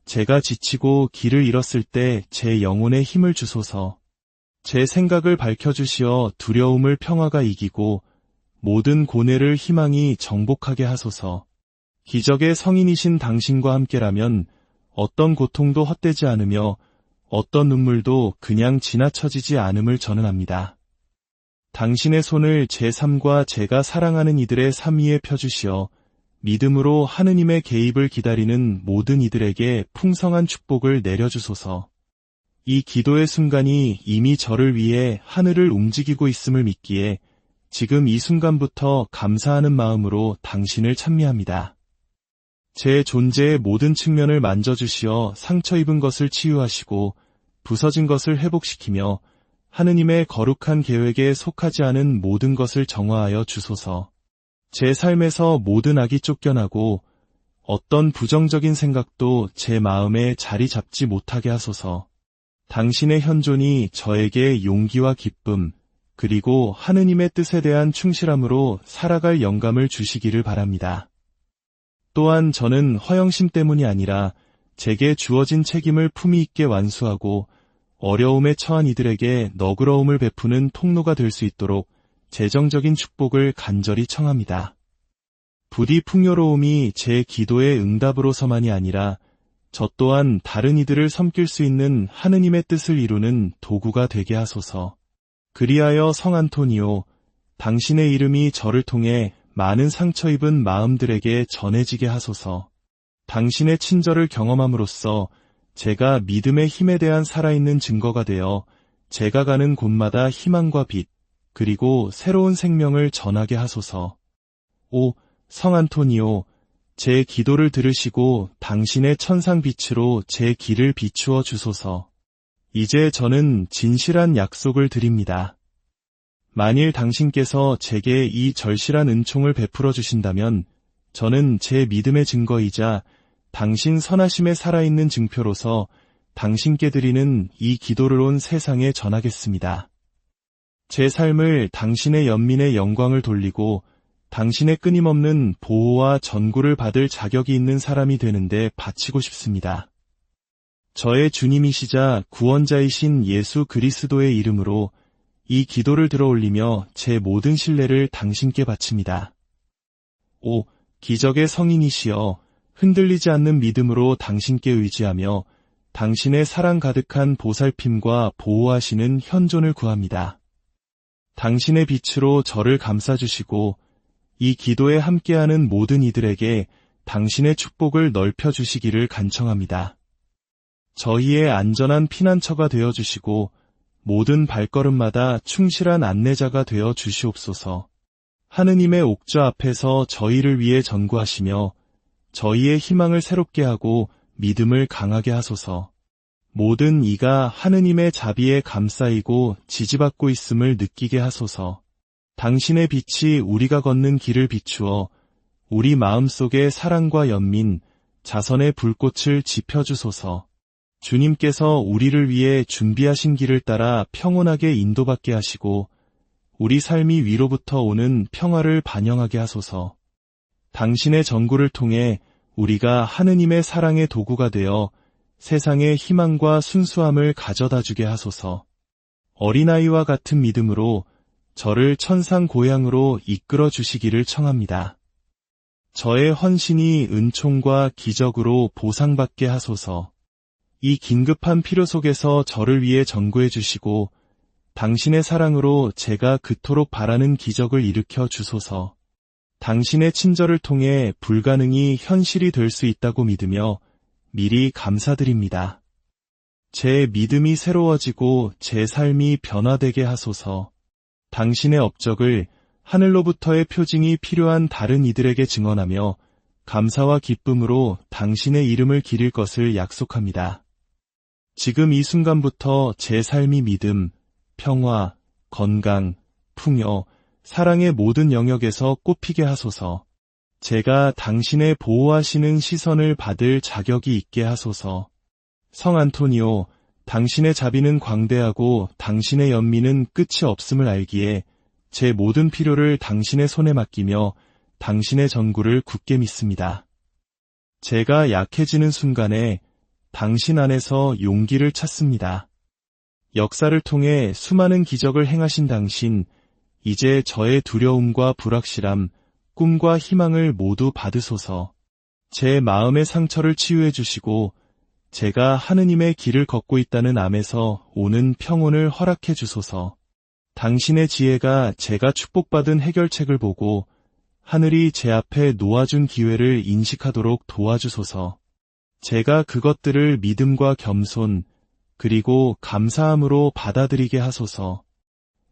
A: 제가 지치고 길을 잃었을 때 제 영혼에 힘을 주소서. 제 생각을 밝혀주시어 두려움을 평화가 이기고 모든 고뇌를 희망이 정복하게 하소서. 기적의 성인이신 당신과 함께라면 어떤 고통도 헛되지 않으며 어떤 눈물도 그냥 지나쳐지지 않음을 저는 압니다. 당신의 손을 제 삶과 제가 사랑하는 이들의 삶 위에 펴주시어 믿음으로 하느님의 개입을 기다리는 모든 이들에게 풍성한 축복을 내려주소서. 이 기도의 순간이 이미 저를 위해 하늘을 움직이고 있음을 믿기에 지금 이 순간부터 감사하는 마음으로 당신을 찬미합니다. 제 존재의 모든 측면을 만져주시어 상처 입은 것을 치유하시고 부서진 것을 회복시키며 하느님의 거룩한 계획에 속하지 않은 모든 것을 정화하여 주소서. 제 삶에서 모든 악이 쫓겨나고 어떤 부정적인 생각도 제 마음에 자리 잡지 못하게 하소서. 당신의 현존이 저에게 용기와 기쁨, 그리고 하느님의 뜻에 대한 충실함으로 살아갈 영감을 주시기를 바랍니다. 또한 저는 허영심 때문이 아니라 제게 주어진 책임을 품위 있게 완수하고 어려움에 처한 이들에게 너그러움을 베푸는 통로가 될 수 있도록 재정적인 축복을 간절히 청합니다. 부디 풍요로움이 제 기도의 응답으로서만이 아니라 저 또한 다른 이들을 섬길 수 있는 하느님의 뜻을 이루는 도구가 되게 하소서. 그리하여 성 안토니오, 당신의 이름이 저를 통해 많은 상처 입은 마음들에게 전해지게 하소서. 당신의 친절을 경험함으로써 제가 믿음의 힘에 대한 살아있는 증거가 되어 제가 가는 곳마다 희망과 빛, 그리고 새로운 생명을 전하게 하소서. 오, 성 안토니오, 제 기도를 들으시고 당신의 천상빛으로 제 길을 비추어 주소서. 이제 저는 진실한 약속을 드립니다. 만일 당신께서 제게 이 절실한 은총을 베풀어 주신다면 저는 제 믿음의 증거이자 당신 선하심에 살아있는 증표로서 당신께 드리는 이 기도를 온 세상에 전하겠습니다. 제 삶을 당신의 연민의 영광을 돌리고 당신의 끊임없는 보호와 전구를 받을 자격이 있는 사람이 되는데 바치고 싶습니다. 저의 주님이시자 구원자이신 예수 그리스도의 이름으로 이 기도를 들어올리며 제 모든 신뢰를 당신께 바칩니다. 5. 기적의 성인이시여, 흔들리지 않는 믿음으로 당신께 의지하며 당신의 사랑 가득한 보살핌과 보호하시는 현존을 구합니다. 당신의 빛으로 저를 감싸주시고 이 기도에 함께하는 모든 이들에게 당신의 축복을 넓혀주시기를 간청합니다. 저희의 안전한 피난처가 되어주시고 모든 발걸음마다 충실한 안내자가 되어 주시옵소서. 하느님의 옥좌 앞에서 저희를 위해 전구하시며 저희의 희망을 새롭게 하고 믿음을 강하게 하소서. 모든 이가 하느님의 자비에 감싸이고 지지받고 있음을 느끼게 하소서. 당신의 빛이 우리가 걷는 길을 비추어 우리 마음속에 사랑과 연민, 자선의 불꽃을 지펴주소서. 주님께서 우리를 위해 준비하신 길을 따라 평온하게 인도받게 하시고 우리 삶이 위로부터 오는 평화를 반영하게 하소서. 당신의 전구를 통해 우리가 하느님의 사랑의 도구가 되어 세상에 희망과 순수함을 가져다 주게 하소서. 어린아이와 같은 믿음으로 저를 천상 고향으로 이끌어 주시기를 청합니다. 저의 헌신이 은총과 기적으로 보상받게 하소서. 이 긴급한 필요 속에서 저를 위해 전구해 주시고 당신의 사랑으로 제가 그토록 바라는 기적을 일으켜 주소서. 당신의 친절을 통해 불가능이 현실이 될 수 있다고 믿으며 미리 감사드립니다. 제 믿음이 새로워지고 제 삶이 변화되게 하소서. 당신의 업적을 하늘로부터의 표징이 필요한 다른 이들에게 증언하며 감사와 기쁨으로 당신의 이름을 기릴 것을 약속합니다. 지금 이 순간부터 제 삶이 믿음, 평화, 건강, 풍요, 사랑의 모든 영역에서 꽃피게 하소서. 제가 당신의 보호하시는 시선을 받을 자격이 있게 하소서. 성 안토니오, 당신의 자비는 광대하고 당신의 연민은 끝이 없음을 알기에 제 모든 필요를 당신의 손에 맡기며 당신의 전구를 굳게 믿습니다. 제가 약해지는 순간에 당신 안에서 용기를 찾습니다. 역사를 통해 수많은 기적을 행하신 당신, 이제 저의 두려움과 불확실함, 꿈과 희망을 모두 받으소서. 제 마음의 상처를 치유해 주시고 제가 하느님의 길을 걷고 있다는 암에서 오는 평온을 허락해 주소서. 당신의 지혜가 제가 축복받은 해결책을 보고 하늘이 제 앞에 놓아준 기회를 인식하도록 도와주소서. 제가 그것들을 믿음과 겸손, 그리고 감사함으로 받아들이게 하소서.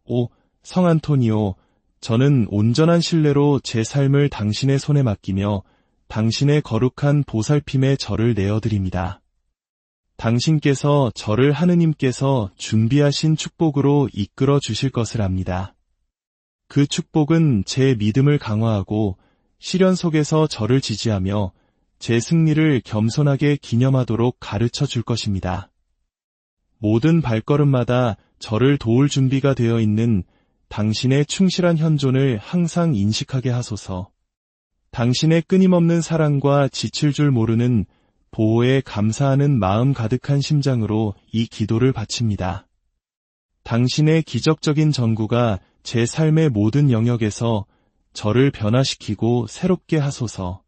A: 5. 성 안토니오, 저는 온전한 신뢰로 제 삶을 당신의 손에 맡기며 당신의 거룩한 보살핌에 저를 내어드립니다. 당신께서 저를 하느님께서 준비하신 축복으로 이끌어 주실 것을 압니다. 그 축복은 제 믿음을 강화하고 시련 속에서 저를 지지하며 제 승리를 겸손하게 기념하도록 가르쳐 줄 것입니다. 모든 발걸음마다 저를 도울 준비가 되어 있는 당신의 충실한 현존을 항상 인식하게 하소서. 당신의 끊임없는 사랑과 지칠 줄 모르는 보호에 감사하는 마음 가득한 심장으로 이 기도를 바칩니다. 당신의 기적적인 전구가 제 삶의 모든 영역에서 저를 변화시키고 새롭게 하소서.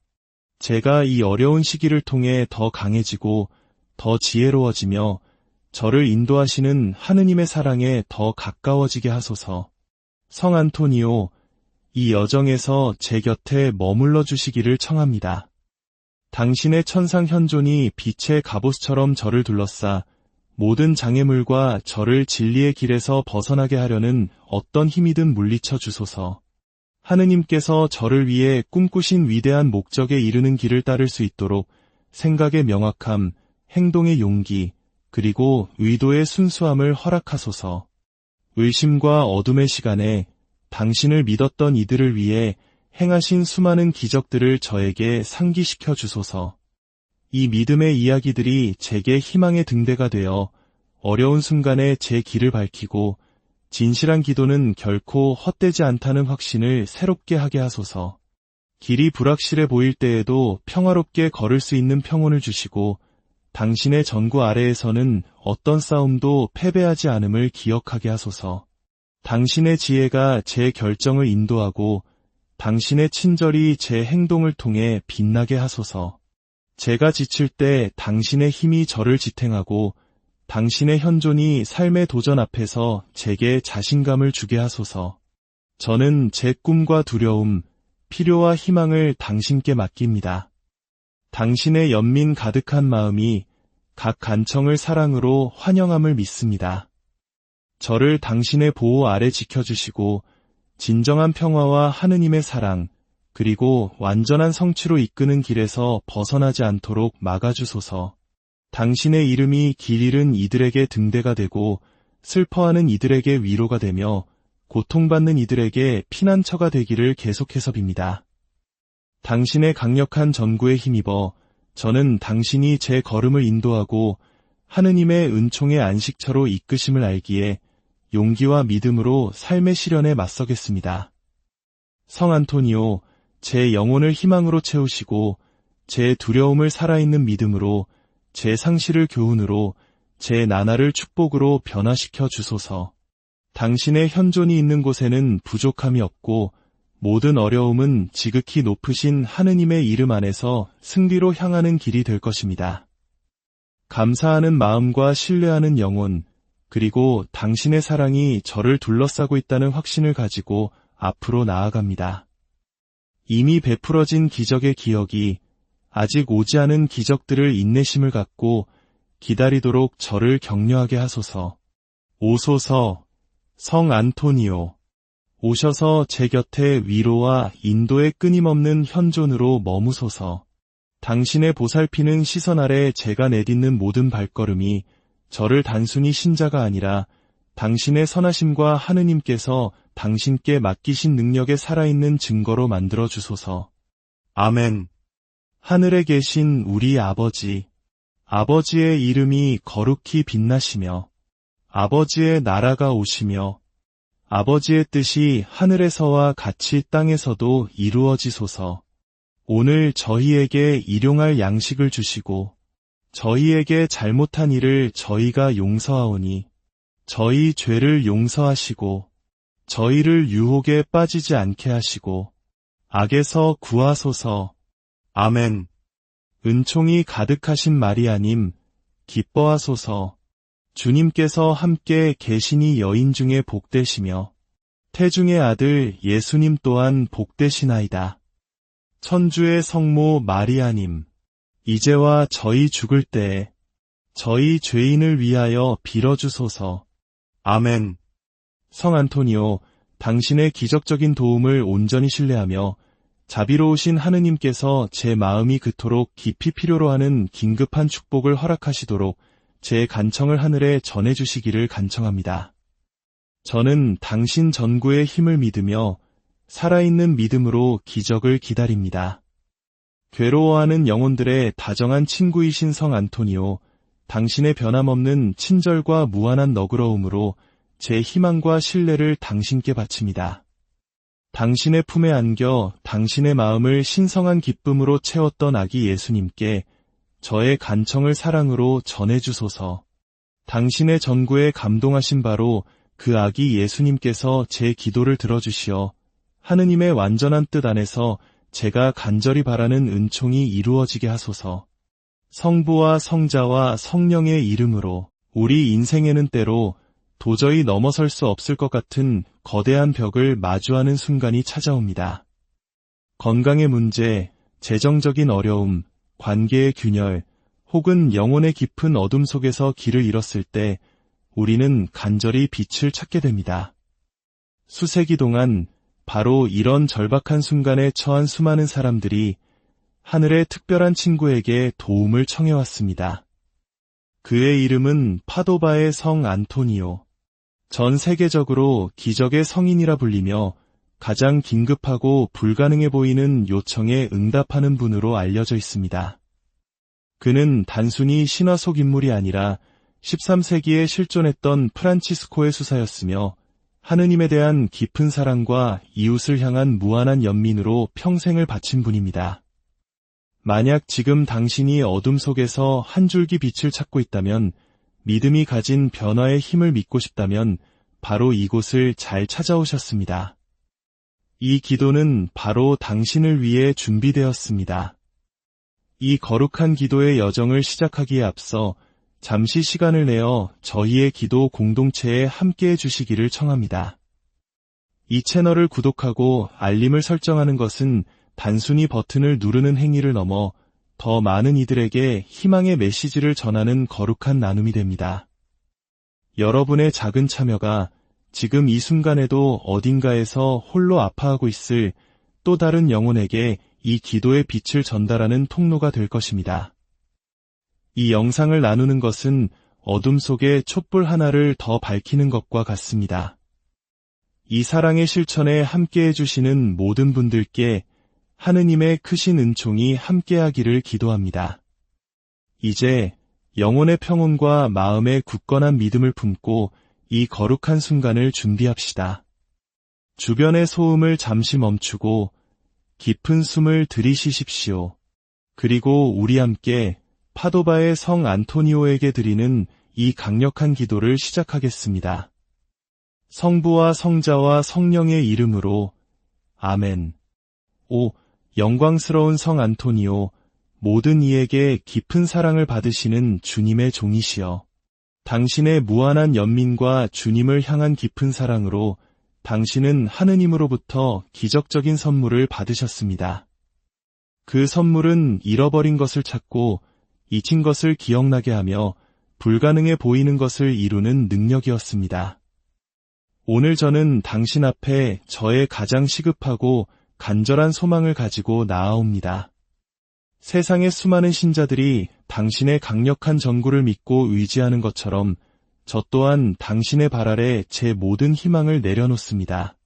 A: 제가 이 어려운 시기를 통해 더 강해지고 더 지혜로워지며 저를 인도하시는 하느님의 사랑에 더 가까워지게 하소서. 성 안토니오, 이 여정에서 제 곁에 머물러 주시기를 청합니다. 당신의 천상 현존이 빛의 갑옷처럼 저를 둘러싸 모든 장애물과 저를 진리의 길에서 벗어나게 하려는 어떤 힘이든 물리쳐 주소서. 하느님께서 저를 위해 꿈꾸신 위대한 목적에 이르는 길을 따를 수 있도록 생각의 명확함, 행동의 용기, 그리고 의도의 순수함을 허락하소서. 의심과 어둠의 시간에 당신을 믿었던 이들을 위해 행하신 수많은 기적들을 저에게 상기시켜 주소서. 이 믿음의 이야기들이 제게 희망의 등대가 되어 어려운 순간에 제 길을 밝히고 진실한 기도는 결코 헛되지 않다는 확신을 새롭게 하게 하소서. 길이 불확실해 보일 때에도 평화롭게 걸을 수 있는 평온을 주시고 당신의 전구 아래에서는 어떤 싸움도 패배하지 않음을 기억하게 하소서. 당신의 지혜가 제 결정을 인도하고 당신의 친절이 제 행동을 통해 빛나게 하소서. 제가 지칠 때 당신의 힘이 저를 지탱하고 당신의 현존이 삶의 도전 앞에서 제게 자신감을 주게 하소서. 저는 제 꿈과 두려움, 필요와 희망을 당신께 맡깁니다. 당신의 연민 가득한 마음이 각 간청을 사랑으로 환영함을 믿습니다. 저를 당신의 보호 아래 지켜주시고 진정한 평화와 하느님의 사랑, 그리고 완전한 성취로 이끄는 길에서 벗어나지 않도록 막아주소서. 당신의 이름이 길 잃은 이들에게 등대가 되고 슬퍼하는 이들에게 위로가 되며 고통받는 이들에게 피난처가 되기를 계속해서 빕니다. 당신의 강력한 전구에 힘입어 저는 당신이 제 걸음을 인도하고 하느님의 은총의 안식처로 이끄심을 알기에 용기와 믿음으로 삶의 시련에 맞서겠습니다. 성 안토니오, 제 영혼을 희망으로 채우시고 제 두려움을 살아있는 믿음으로, 제 상실을 교훈으로, 제 나날을 축복으로 변화시켜 주소서. 당신의 현존이 있는 곳에는 부족함이 없고 모든 어려움은 지극히 높으신 하느님의 이름 안에서 승리로 향하는 길이 될 것입니다. 감사하는 마음과 신뢰하는 영혼, 그리고 당신의 사랑이 저를 둘러싸고 있다는 확신을 가지고 앞으로 나아갑니다. 이미 베풀어진 기적의 기억이 아직 오지 않은 기적들을 인내심을 갖고 기다리도록 저를 격려하게 하소서. 오소서, 성 안토니오. 오셔서 제 곁에 위로와 인도의 끊임없는 현존으로 머무소서. 당신의 보살피는 시선 아래 제가 내딛는 모든 발걸음이 저를 단순히 신자가 아니라 당신의 선하심과 하느님께서 당신께 맡기신 능력에 살아있는 증거로 만들어 주소서. 아멘. 하늘에 계신 우리 아버지, 아버지의 이름이 거룩히 빛나시며 아버지의 나라가 오시며 아버지의 뜻이 하늘에서와 같이 땅에서도 이루어지소서. 오늘 저희에게 일용할 양식을 주시고 저희에게 잘못한 일을 저희가 용서하오니 저희 죄를 용서하시고 저희를 유혹에 빠지지 않게 하시고 악에서 구하소서. 아멘. 은총이 가득하신 마리아님, 기뻐하소서. 주님께서 함께 계시니 여인 중에 복되시며 태중의 아들 예수님 또한 복되시나이다. 천주의 성모 마리아님, 이제와 저희 죽을 때에 저희 죄인을 위하여 빌어주소서. 아멘. 성 안토니오, 당신의 기적적인 도움을 온전히 신뢰하며 자비로우신 하느님께서 제 마음이 그토록 깊이 필요로 하는 긴급한 축복을 허락하시도록 제 간청을 하늘에 전해주시기를 간청합니다. 저는 당신 전구의 힘을 믿으며 살아있는 믿음으로 기적을 기다립니다. 괴로워하는 영혼들의 다정한 친구이신 성 안토니오, 당신의 변함없는 친절과 무한한 너그러움으로 제 희망과 신뢰를 당신께 바칩니다. 당신의 품에 안겨 당신의 마음을 신성한 기쁨으로 채웠던 아기 예수님께 저의 간청을 사랑으로 전해주소서. 당신의 전구에 감동하신 바로 그 아기 예수님께서 제 기도를 들어주시어 하느님의 완전한 뜻 안에서 제가 간절히 바라는 은총이 이루어지게 하소서. 성부와 성자와 성령의 이름으로. 우리 인생에는 때로 도저히 넘어설 수 없을 것 같은 거대한 벽을 마주하는 순간이 찾아옵니다. 건강의 문제, 재정적인 어려움, 관계의 균열, 혹은 영혼의 깊은 어둠 속에서 길을 잃었을 때 우리는 간절히 빛을 찾게 됩니다. 수세기 동안 바로 이런 절박한 순간에 처한 수많은 사람들이 하늘의 특별한 친구에게 도움을 청해왔습니다. 그의 이름은 파도바의 성 안토니오. 전 세계적으로 기적의 성인이라 불리며 가장 긴급하고 불가능해 보이는 요청에 응답하는 분으로 알려져 있습니다. 그는 단순히 신화 속 인물이 아니라 13세기에 실존했던 프란치스코의 수사였으며 하느님에 대한 깊은 사랑과 이웃을 향한 무한한 연민으로 평생을 바친 분입니다. 만약 지금 당신이 어둠 속에서 한 줄기 빛을 찾고 있다면, 믿음이 가진 변화의 힘을 믿고 싶다면 바로 이곳을 잘 찾아오셨습니다. 이 기도는 바로 당신을 위해 준비되었습니다. 이 거룩한 기도의 여정을 시작하기에 앞서 잠시 시간을 내어 저희의 기도 공동체에 함께해 주시기를 청합니다. 이 채널을 구독하고 알림을 설정하는 것은 단순히 버튼을 누르는 행위를 넘어 더 많은 이들에게 희망의 메시지를 전하는 거룩한 나눔이 됩니다. 여러분의 작은 참여가 지금 이 순간에도 어딘가에서 홀로 아파하고 있을 또 다른 영혼에게 이 기도의 빛을 전달하는 통로가 될 것입니다. 이 영상을 나누는 것은 어둠 속에 촛불 하나를 더 밝히는 것과 같습니다. 이 사랑의 실천에 함께해 주시는 모든 분들께 하느님의 크신 은총이 함께하기를 기도합니다. 이제 영혼의 평온과 마음의 굳건한 믿음을 품고 이 거룩한 순간을 준비합시다. 주변의 소음을 잠시 멈추고 깊은 숨을 들이쉬십시오. 그리고 우리 함께 파도바의 성 안토니오에게 드리는 이 강력한 기도를 시작하겠습니다. 성부와 성자와 성령의 이름으로 아멘. 오, 영광스러운 성 안토니오, 모든 이에게 깊은 사랑을 받으시는 주님의 종이시여. 당신의 무한한 연민과 주님을 향한 깊은 사랑으로 당신은 하느님으로부터 기적적인 선물을 받으셨습니다. 그 선물은 잃어버린 것을 찾고 잊힌 것을 기억나게 하며 불가능해 보이는 것을 이루는 능력이었습니다. 오늘 저는 당신 앞에 저의 가장 시급하고 간절한 소망을 가지고 나아옵니다. 세상의 수많은 신자들이 당신의 강력한 전구를 믿고 의지하는 것처럼 저 또한 당신의 발 아래 제 모든 희망을 내려놓습니다.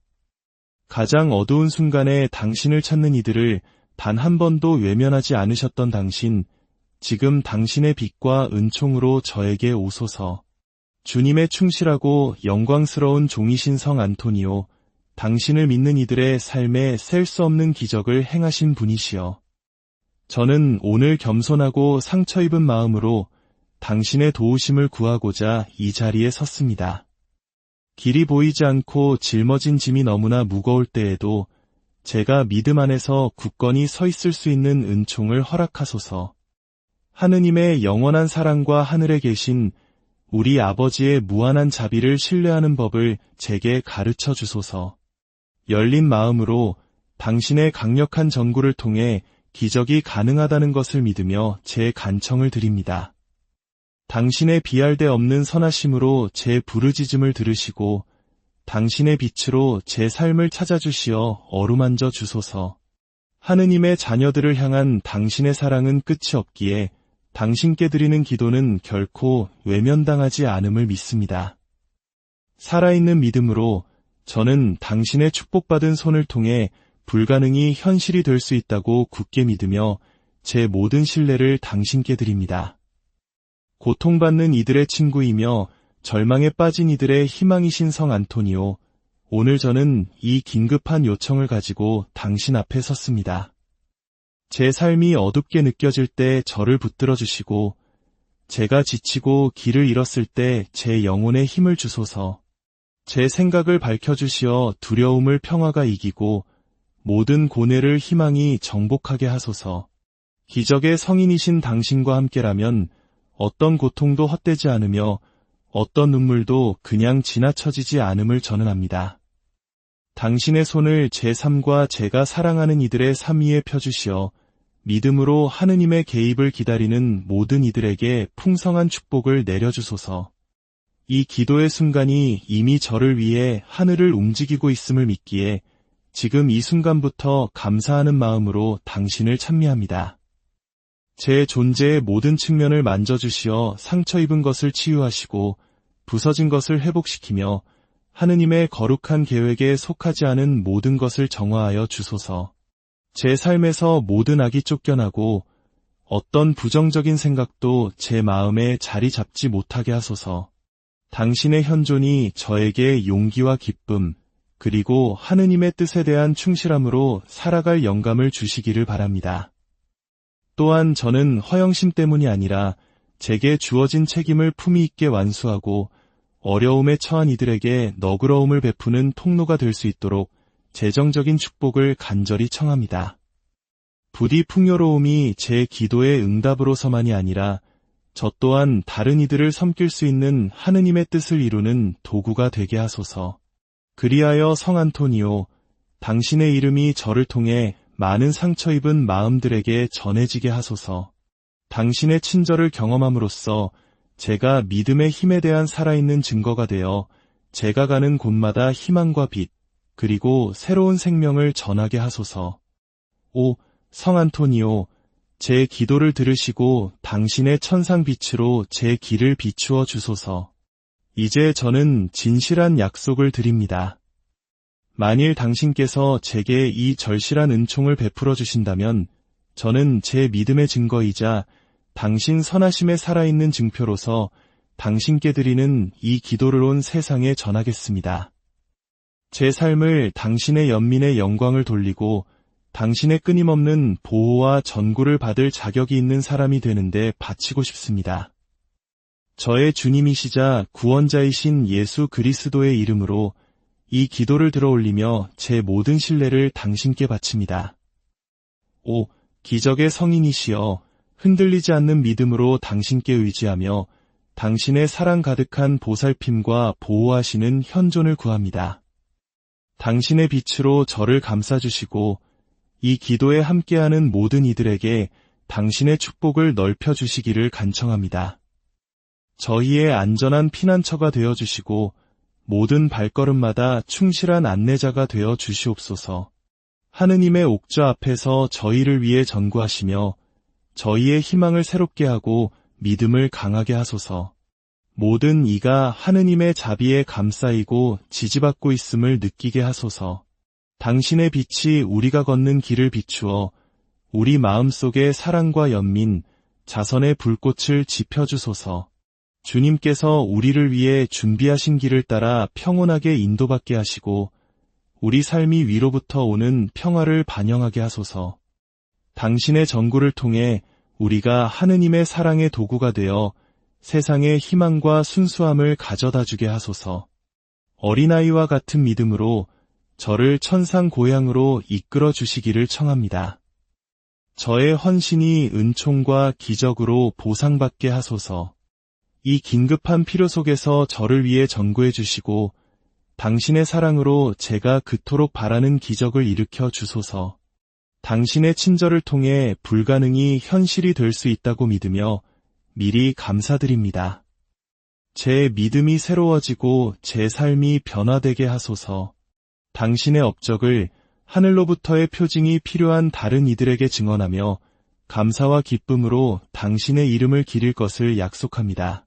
A: 가장 어두운 순간에 당신을 찾는 이들을 단 한 번도 외면하지 않으셨던 당신, 지금 당신의 빛과 은총으로 저에게 오소서. 주님의 충실하고 영광스러운 종이신 성 안토니오, 당신을 믿는 이들의 삶에 셀 수 없는 기적을 행하신 분이시여. 저는 오늘 겸손하고 상처 입은 마음으로 당신의 도우심을 구하고자 이 자리에 섰습니다. 길이 보이지 않고 짊어진 짐이 너무나 무거울 때에도 제가 믿음 안에서 굳건히 서 있을 수 있는 은총을 허락하소서. 하느님의 영원한 사랑과 하늘에 계신 우리 아버지의 무한한 자비를 신뢰하는 법을 제게 가르쳐 주소서. 열린 마음으로 당신의 강력한 전구를 통해 기적이 가능하다는 것을 믿으며 제 간청을 드립니다. 당신의 비할 데 없는 선하심으로 제 부르짖음을 들으시고 당신의 빛으로 제 삶을 찾아주시어 어루만져 주소서. 하느님의 자녀들을 향한 당신의 사랑은 끝이 없기에 당신께 드리는 기도는 결코 외면당하지 않음을 믿습니다. 살아있는 믿음으로 저는 당신의 축복받은 손을 통해 불가능이 현실이 될 수 있다고 굳게 믿으며 제 모든 신뢰를 당신께 드립니다. 고통받는 이들의 친구이며 절망에 빠진 이들의 희망이신 성 안토니오, 오늘 저는 이 긴급한 요청을 가지고 당신 앞에 섰습니다. 제 삶이 어둡게 느껴질 때 저를 붙들어 주시고 제가 지치고 길을 잃었을 때 제 영혼에 힘을 주소서. 제 생각을 밝혀주시어 두려움을 평화가 이기고 모든 고뇌를 희망이 정복하게 하소서. 기적의 성인이신 당신과 함께라면 어떤 고통도 헛되지 않으며 어떤 눈물도 그냥 지나쳐지지 않음을 저는 압니다. 당신의 손을 제 삶과 제가 사랑하는 이들의 삶 위에 펴주시어 믿음으로 하느님의 개입을 기다리는 모든 이들에게 풍성한 축복을 내려주소서. 이 기도의 순간이 이미 저를 위해 하늘을 움직이고 있음을 믿기에 지금 이 순간부터 감사하는 마음으로 당신을 찬미합니다. 제 존재의 모든 측면을 만져주시어 상처 입은 것을 치유하시고 부서진 것을 회복시키며 하느님의 거룩한 계획에 속하지 않은 모든 것을 정화하여 주소서. 제 삶에서 모든 악이 쫓겨나고 어떤 부정적인 생각도 제 마음에 자리 잡지 못하게 하소서. 당신의 현존이 저에게 용기와 기쁨, 그리고 하느님의 뜻에 대한 충실함으로 살아갈 영감을 주시기를 바랍니다. 또한 저는 허영심 때문이 아니라 제게 주어진 책임을 품위 있게 완수하고 어려움에 처한 이들에게 너그러움을 베푸는 통로가 될 수 있도록 재정적인 축복을 간절히 청합니다. 부디 풍요로움이 제 기도의 응답으로서만이 아니라 저 또한 다른 이들을 섬길 수 있는 하느님의 뜻을 이루는 도구가 되게 하소서. 그리하여 성 안토니오, 당신의 이름이 저를 통해 많은 상처 입은 마음들에게 전해지게 하소서. 당신의 친절을 경험함으로써 제가 믿음의 힘에 대한 살아있는 증거가 되어 제가 가는 곳마다 희망과 빛, 그리고 새로운 생명을 전하게 하소서. 오, 성 안토니오, 제 기도를 들으시고 당신의 천상빛으로 제 길을 비추어 주소서. 이제 저는 진실한 약속을 드립니다. 만일 당신께서 제게 이 절실한 은총을 베풀어 주신다면 저는 제 믿음의 증거이자 당신 선하심에 살아있는 증표로서 당신께 드리는 이 기도를 온 세상에 전하겠습니다. 제 삶을 당신의 연민의 영광을 돌리고 당신의 끊임없는 보호와 전구를 받을 자격이 있는 사람이 되는데 바치고 싶습니다. 저의 주님이시자 구원자이신 예수 그리스도의 이름으로 이 기도를 들어올리며 제 모든 신뢰를 당신께 바칩니다. 오, 기적의 성인이시여, 흔들리지 않는 믿음으로 당신께 의지하며 당신의 사랑 가득한 보살핌과 보호하시는 현존을 구합니다. 당신의 빛으로 저를 감싸주시고 이 기도에 함께하는 모든 이들에게 당신의 축복을 넓혀주시기를 간청합니다. 저희의 안전한 피난처가 되어주시고 모든 발걸음마다 충실한 안내자가 되어 주시옵소서. 하느님의 옥좌 앞에서 저희를 위해 전구하시며 저희의 희망을 새롭게 하고 믿음을 강하게 하소서. 모든 이가 하느님의 자비에 감싸이고 지지받고 있음을 느끼게 하소서. 당신의 빛이 우리가 걷는 길을 비추어 우리 마음속에 사랑과 연민, 자선의 불꽃을 지펴주소서. 주님께서 우리를 위해 준비하신 길을 따라 평온하게 인도받게 하시고 우리 삶이 위로부터 오는 평화를 반영하게 하소서. 당신의 전구를 통해 우리가 하느님의 사랑의 도구가 되어 세상에 희망과 순수함을 가져다 주게 하소서. 어린아이와 같은 믿음으로 저를 천상 고향으로 이끌어 주시기를 청합니다. 저의 헌신이 은총과 기적으로 보상받게 하소서. 이 긴급한 필요 속에서 저를 위해 전구해 주시고 당신의 사랑으로 제가 그토록 바라는 기적을 일으켜 주소서. 당신의 친절을 통해 불가능이 현실이 될 수 있다고 믿으며 미리 감사드립니다. 제 믿음이 새로워지고 제 삶이 변화되게 하소서. 당신의 업적을 하늘로부터의 표징이 필요한 다른 이들에게 증언하며 감사와 기쁨으로 당신의 이름을 기릴 것을 약속합니다.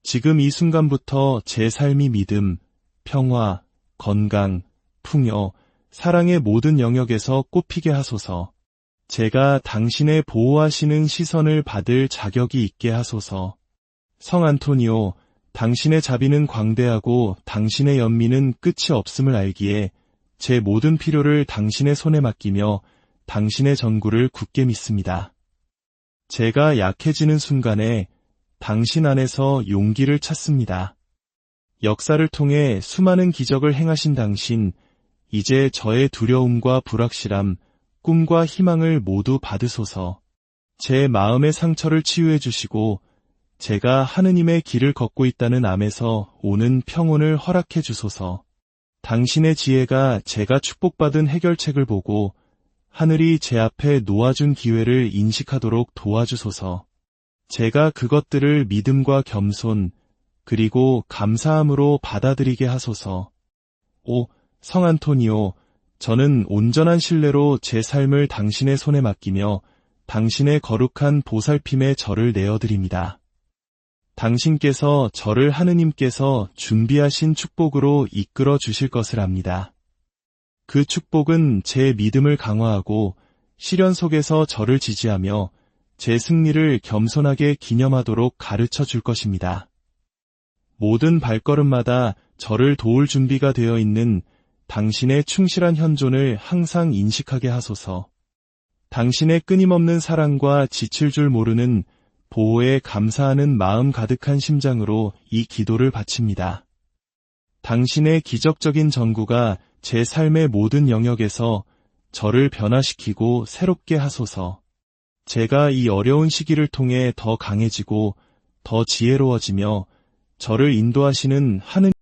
A: 지금 이 순간부터 제 삶이 믿음, 평화, 건강, 풍요, 사랑의 모든 영역에서 꽃피게 하소서. 제가 당신의 보호하시는 시선을 받을 자격이 있게 하소서. 성 안토니오, 당신의 자비는 광대하고 당신의 연민은 끝이 없음을 알기에 제 모든 필요를 당신의 손에 맡기며 당신의 전구를 굳게 믿습니다. 제가 약해지는 순간에 당신 안에서 용기를 찾습니다. 역사를 통해 수많은 기적을 행하신 당신, 이제 저의 두려움과 불확실함, 꿈과 희망을 모두 받으소서. 제 마음의 상처를 치유해 주시고 제가 하느님의 길을 걷고 있다는 암에서 오는 평온을 허락해 주소서. 당신의 지혜가 제가 축복받은 해결책을 보고 하늘이 제 앞에 놓아준 기회를 인식하도록 도와주소서. 제가 그것들을 믿음과 겸손, 그리고 감사함으로 받아들이게 하소서. 오, 성 안토니오, 저는 온전한 신뢰로 제 삶을 당신의 손에 맡기며 당신의 거룩한 보살핌에 저를 내어드립니다. 당신께서 저를 하느님께서 준비하신 축복으로 이끌어 주실 것을 압니다. 그 축복은 제 믿음을 강화하고 시련 속에서 저를 지지하며 제 승리를 겸손하게 기념하도록 가르쳐 줄 것입니다. 모든 발걸음마다 저를 도울 준비가 되어 있는 당신의 충실한 현존을 항상 인식하게 하소서. 당신의 끊임없는 사랑과 지칠 줄 모르는 보호에 감사하는 마음 가득한 심장으로 이 기도를 바칩니다. 당신의 기적적인 전구가 제 삶의 모든 영역에서 저를 변화시키고 새롭게 하소서. 제가 이 어려운 시기를 통해 더 강해지고 더 지혜로워지며 저를 인도하시는 하느님